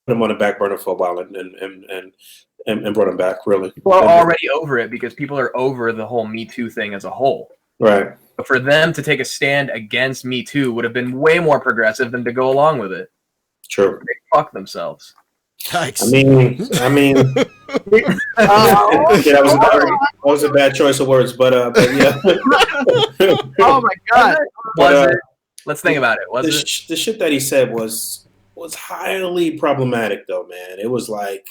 him on the back burner for a while and brought him back. Really, people are already over it because people are over the whole Me Too thing as a whole. Right. But for them to take a stand against Me Too would have been way more progressive than to go along with it. True. They fuck themselves. Yikes. I mean, that was a bad choice of words, but yeah. Oh my god. Was it? Let's think about it. The shit that he said was highly problematic, though, man. It was like,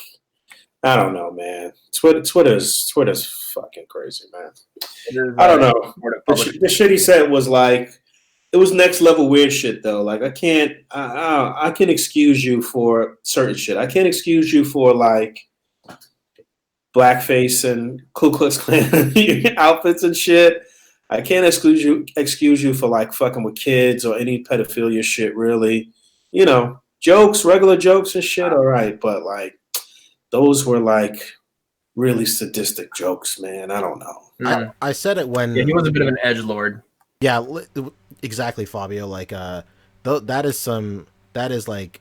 I don't know, man. Twitter's fucking crazy, man. I don't know. The shit he said was like, it was next level weird shit, though. Like, I can excuse you for certain shit. I can't excuse you for like blackface and Ku Klux Klan outfits and shit. I can't excuse you for like fucking with kids or any pedophilia shit, really. Jokes, regular jokes and shit, all right. But like, those were like really sadistic jokes, man. I don't know. I said it when he was a bit of an edgelord. Yeah, exactly, Fabio. Like, that is like,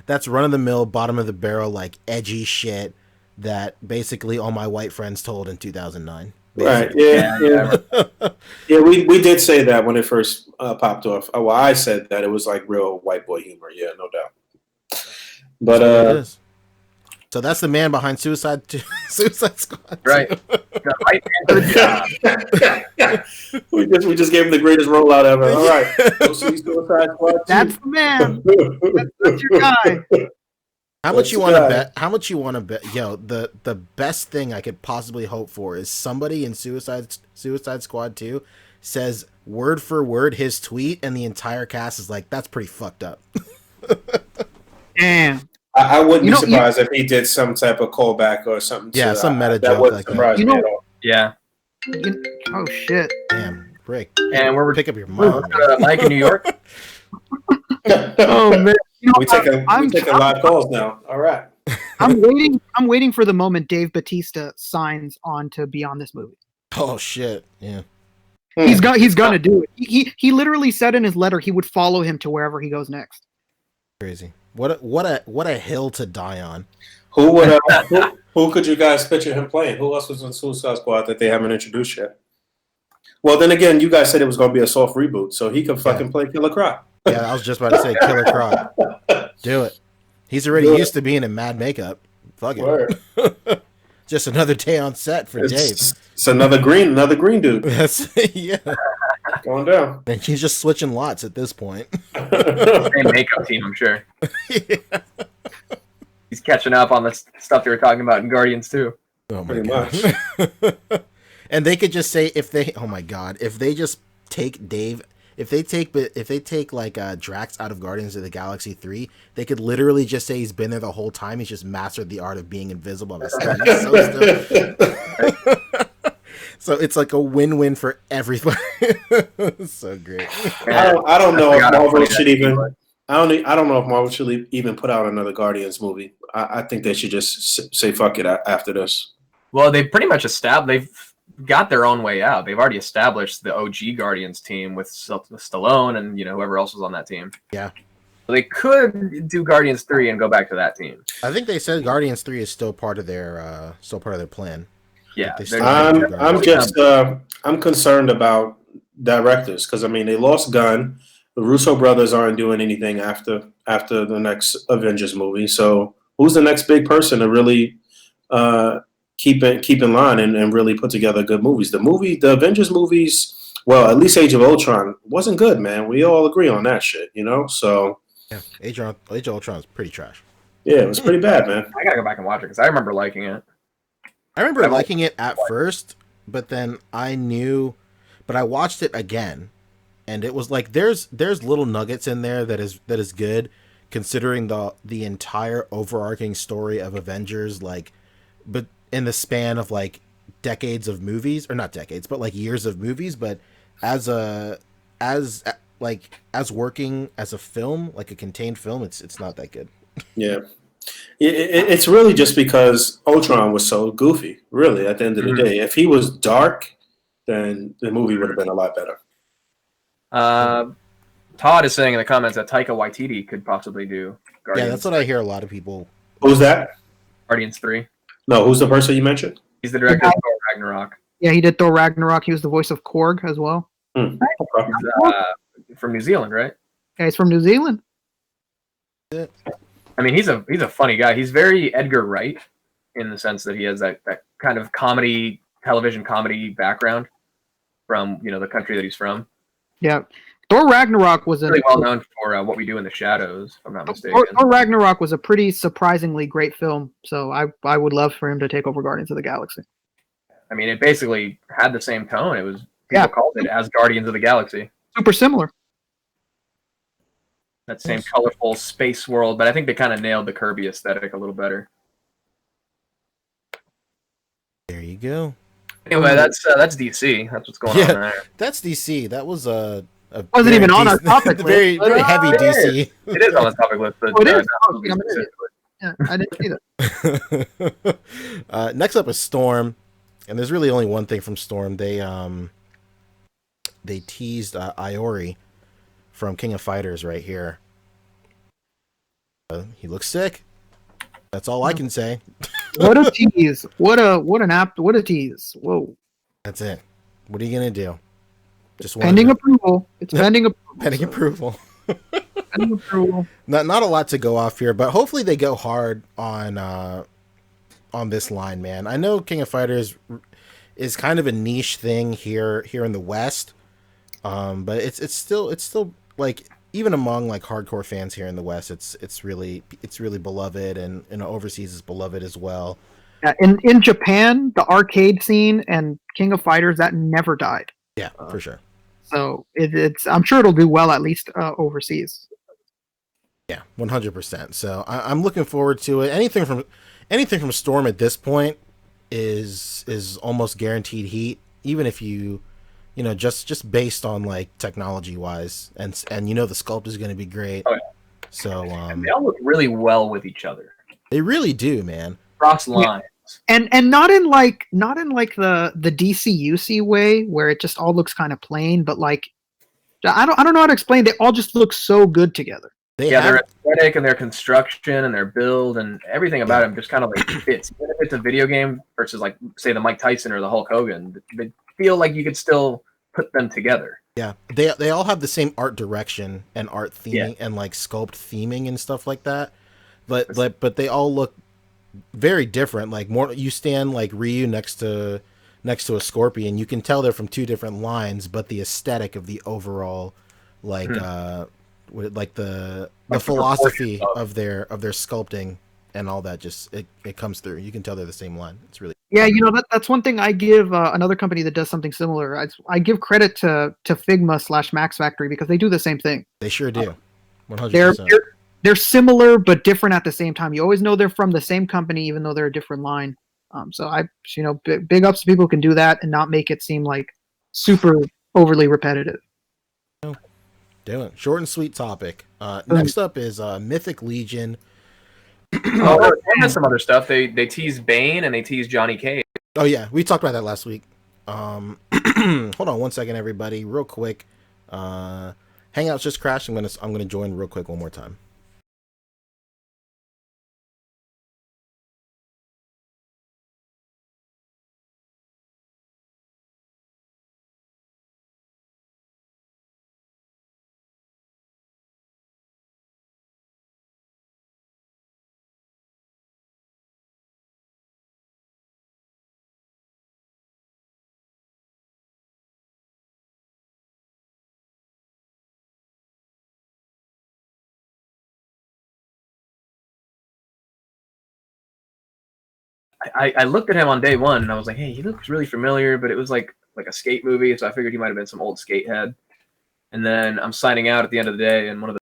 that's run of the mill, bottom of the barrel, like edgy shit that basically all my white friends told in 2009. Right. Yeah. Yeah. We did say that when it first popped off. Well, I said that it was like real white boy humor. Yeah, no doubt. But so that's the man behind Suicide Squad. Right. Good job. we just gave him the greatest rollout ever. All right. Go see Suicide Squad 2. That's the man. That's your guy. How much you want to bet? How much you want to bet? Yo, the best thing I could possibly hope for is somebody in Suicide Squad 2 says word for word his tweet, and the entire cast is like, "That's pretty fucked up." Damn. I wouldn't be surprised if he did some type of callback or something. Yeah, some meta that joke wouldn't like surprise that. me at all. Yeah. Oh shit. Damn, Rick. And we're pick up your mom. Mike in New York. Oh man. We taking live calls now. All right. I'm waiting for the moment Dave Bautista signs on to be on this movie. Oh shit. Yeah. He's gonna do it. He literally said in his letter he would follow him to wherever he goes next. Crazy. What a hill to die on. Who could you guys picture him playing? Who else was in Suicide Squad that they haven't introduced yet? Well, then again, you guys said it was going to be a soft reboot, so he could fucking play Killer Croc. Yeah, I was just about to say Killer Croc. Do it. He's already used to being in mad makeup. Fuck it. Just another day on set for Dave. It's another green dude. Yeah. Going down. And he's just switching lots at this point. Same makeup team, I'm sure. Yeah. He's catching up on the stuff they were talking about in Guardians too. Oh my god. And they could just say if they just take Dave, if they take like Drax out of Guardians of the Galaxy 3, they could literally just say he's been there the whole time. He's just mastered the art of being invisible. So it's like a win-win for everybody. So great. I don't know if Marvel should even. I don't know if Marvel should even put out another Guardians movie. I think they should just say fuck it after this. Well, they pretty much they've got their own way out. They've already established the OG Guardians team with Stallone and whoever else was on that team. Yeah. So they could do Guardians 3 and go back to that team. I think they said Guardians 3 is still part of their plan. Yeah. I'm concerned about directors because they lost Gunn. The Russo brothers aren't doing anything after the next Avengers movie. So who's the next big person to really keep in line and really put together good movies? The Avengers movies, well, at least Age of Ultron wasn't good, man. We all agree on that shit, So yeah, Age of Ultron is pretty trash. Yeah, it was pretty bad, man. I gotta go back and watch it because I remember liking it. I remember liking it at first, but then I watched it again. And it was like there's little nuggets in there that is good, considering the entire overarching story of Avengers, but in the span of decades of movies, or not decades, but years of movies. But as working as a film, like a contained film, it's not that good. Yeah, it's really just because Ultron was so goofy. Really, at the end of the day, if he was dark, then the movie would have been a lot better. Todd is saying in the comments that Taika Waititi could possibly do Guardians. Yeah, that's what I hear a lot of people. Who's that? Guardians 3. No, who's the person you mentioned? He's the director of Thor Ragnarok. Yeah, he did Thor Ragnarok. He was the voice of Korg as well. Okay. He's from New Zealand, right? Yeah, he's from New Zealand. He's a funny guy. He's very Edgar Wright in the sense that he has that kind of television comedy background from the country that he's from. Yeah, Thor Ragnarok was really well known for What We Do in the Shadows, if I'm not mistaken. Thor Ragnarok was a pretty surprisingly great film, so I would love for him to take over Guardians of the Galaxy. It basically had the same tone. It was people called it as Guardians of the Galaxy. Super similar. That same colorful space world, but I think they kind of nailed the Kirby aesthetic a little better. There you go. Anyway, that's DC. That's what's going on there. That's DC. That was a wasn't even on our topic list. Very heavy DC. It is on the topic list. But, it is. I didn't see that. Next up is Storm, and there's really only one thing from Storm. They teased Iori from King of Fighters right here. He looks sick. That's all I can say. What a tease! What a tease! Whoa. That's it. What are you gonna do? Just pending approval. It's pending approval. Pending approval. Pending approval. Not a lot to go off here, but hopefully they go hard on this line, man. I know King of Fighters is kind of a niche thing here in the West, but it's still like, even among like hardcore fans here in the West, it's really beloved, and overseas is beloved as well. Yeah, in Japan, the arcade scene and King of Fighters, that never died. Yeah, for sure. So it's I'm sure it'll do well, at least overseas. Yeah, 100%. So I'm looking forward to it. Anything from Storm at this point is almost guaranteed heat, even if you know, just based on like technology wise, and the sculpt is going to be great. Oh, yeah. So they all look really well with each other. They really do, man. Cross lines. And not in like the DCUC way where it just all looks kind of plain, but like I don't know how to explain. They all just look so good together. Their aesthetic and their construction and their build and everything about them just kind of like fits. Even if it's a video game versus like say the Mike Tyson or the Hulk Hogan, they feel like you could still put them together. Yeah, they all have the same art direction and art theming and like sculpt theming and stuff like that. But they all look very different. Like, more, you stand like Ryu next to a Scorpion, you can tell they're from two different lines, but the aesthetic of the overall like the philosophy of their sculpting and all that, just it comes through. You can tell they're the same line. It's really that's one thing I give another company that does something similar. I give credit to Figma / Max Factory, because they do the same thing. They sure do. 100%. They're similar but different at the same time. You always know they're from the same company, even though they're a different line. So big ups to people who can do that and not make it seem like super overly repetitive. Doing short and sweet topic. Next up is Mythic Legion. And some other stuff. They tease Bane and they tease Johnny Cage. Oh yeah, we talked about that last week. Hold on one second, everybody, real quick. Hangouts just crashed. I'm gonna join real quick one more time. I looked at him on day one and I was like, hey, he looks really familiar, but it was like a skate movie, so I figured he might have been some old skate head. And then I'm signing out at the end of the day, and one of the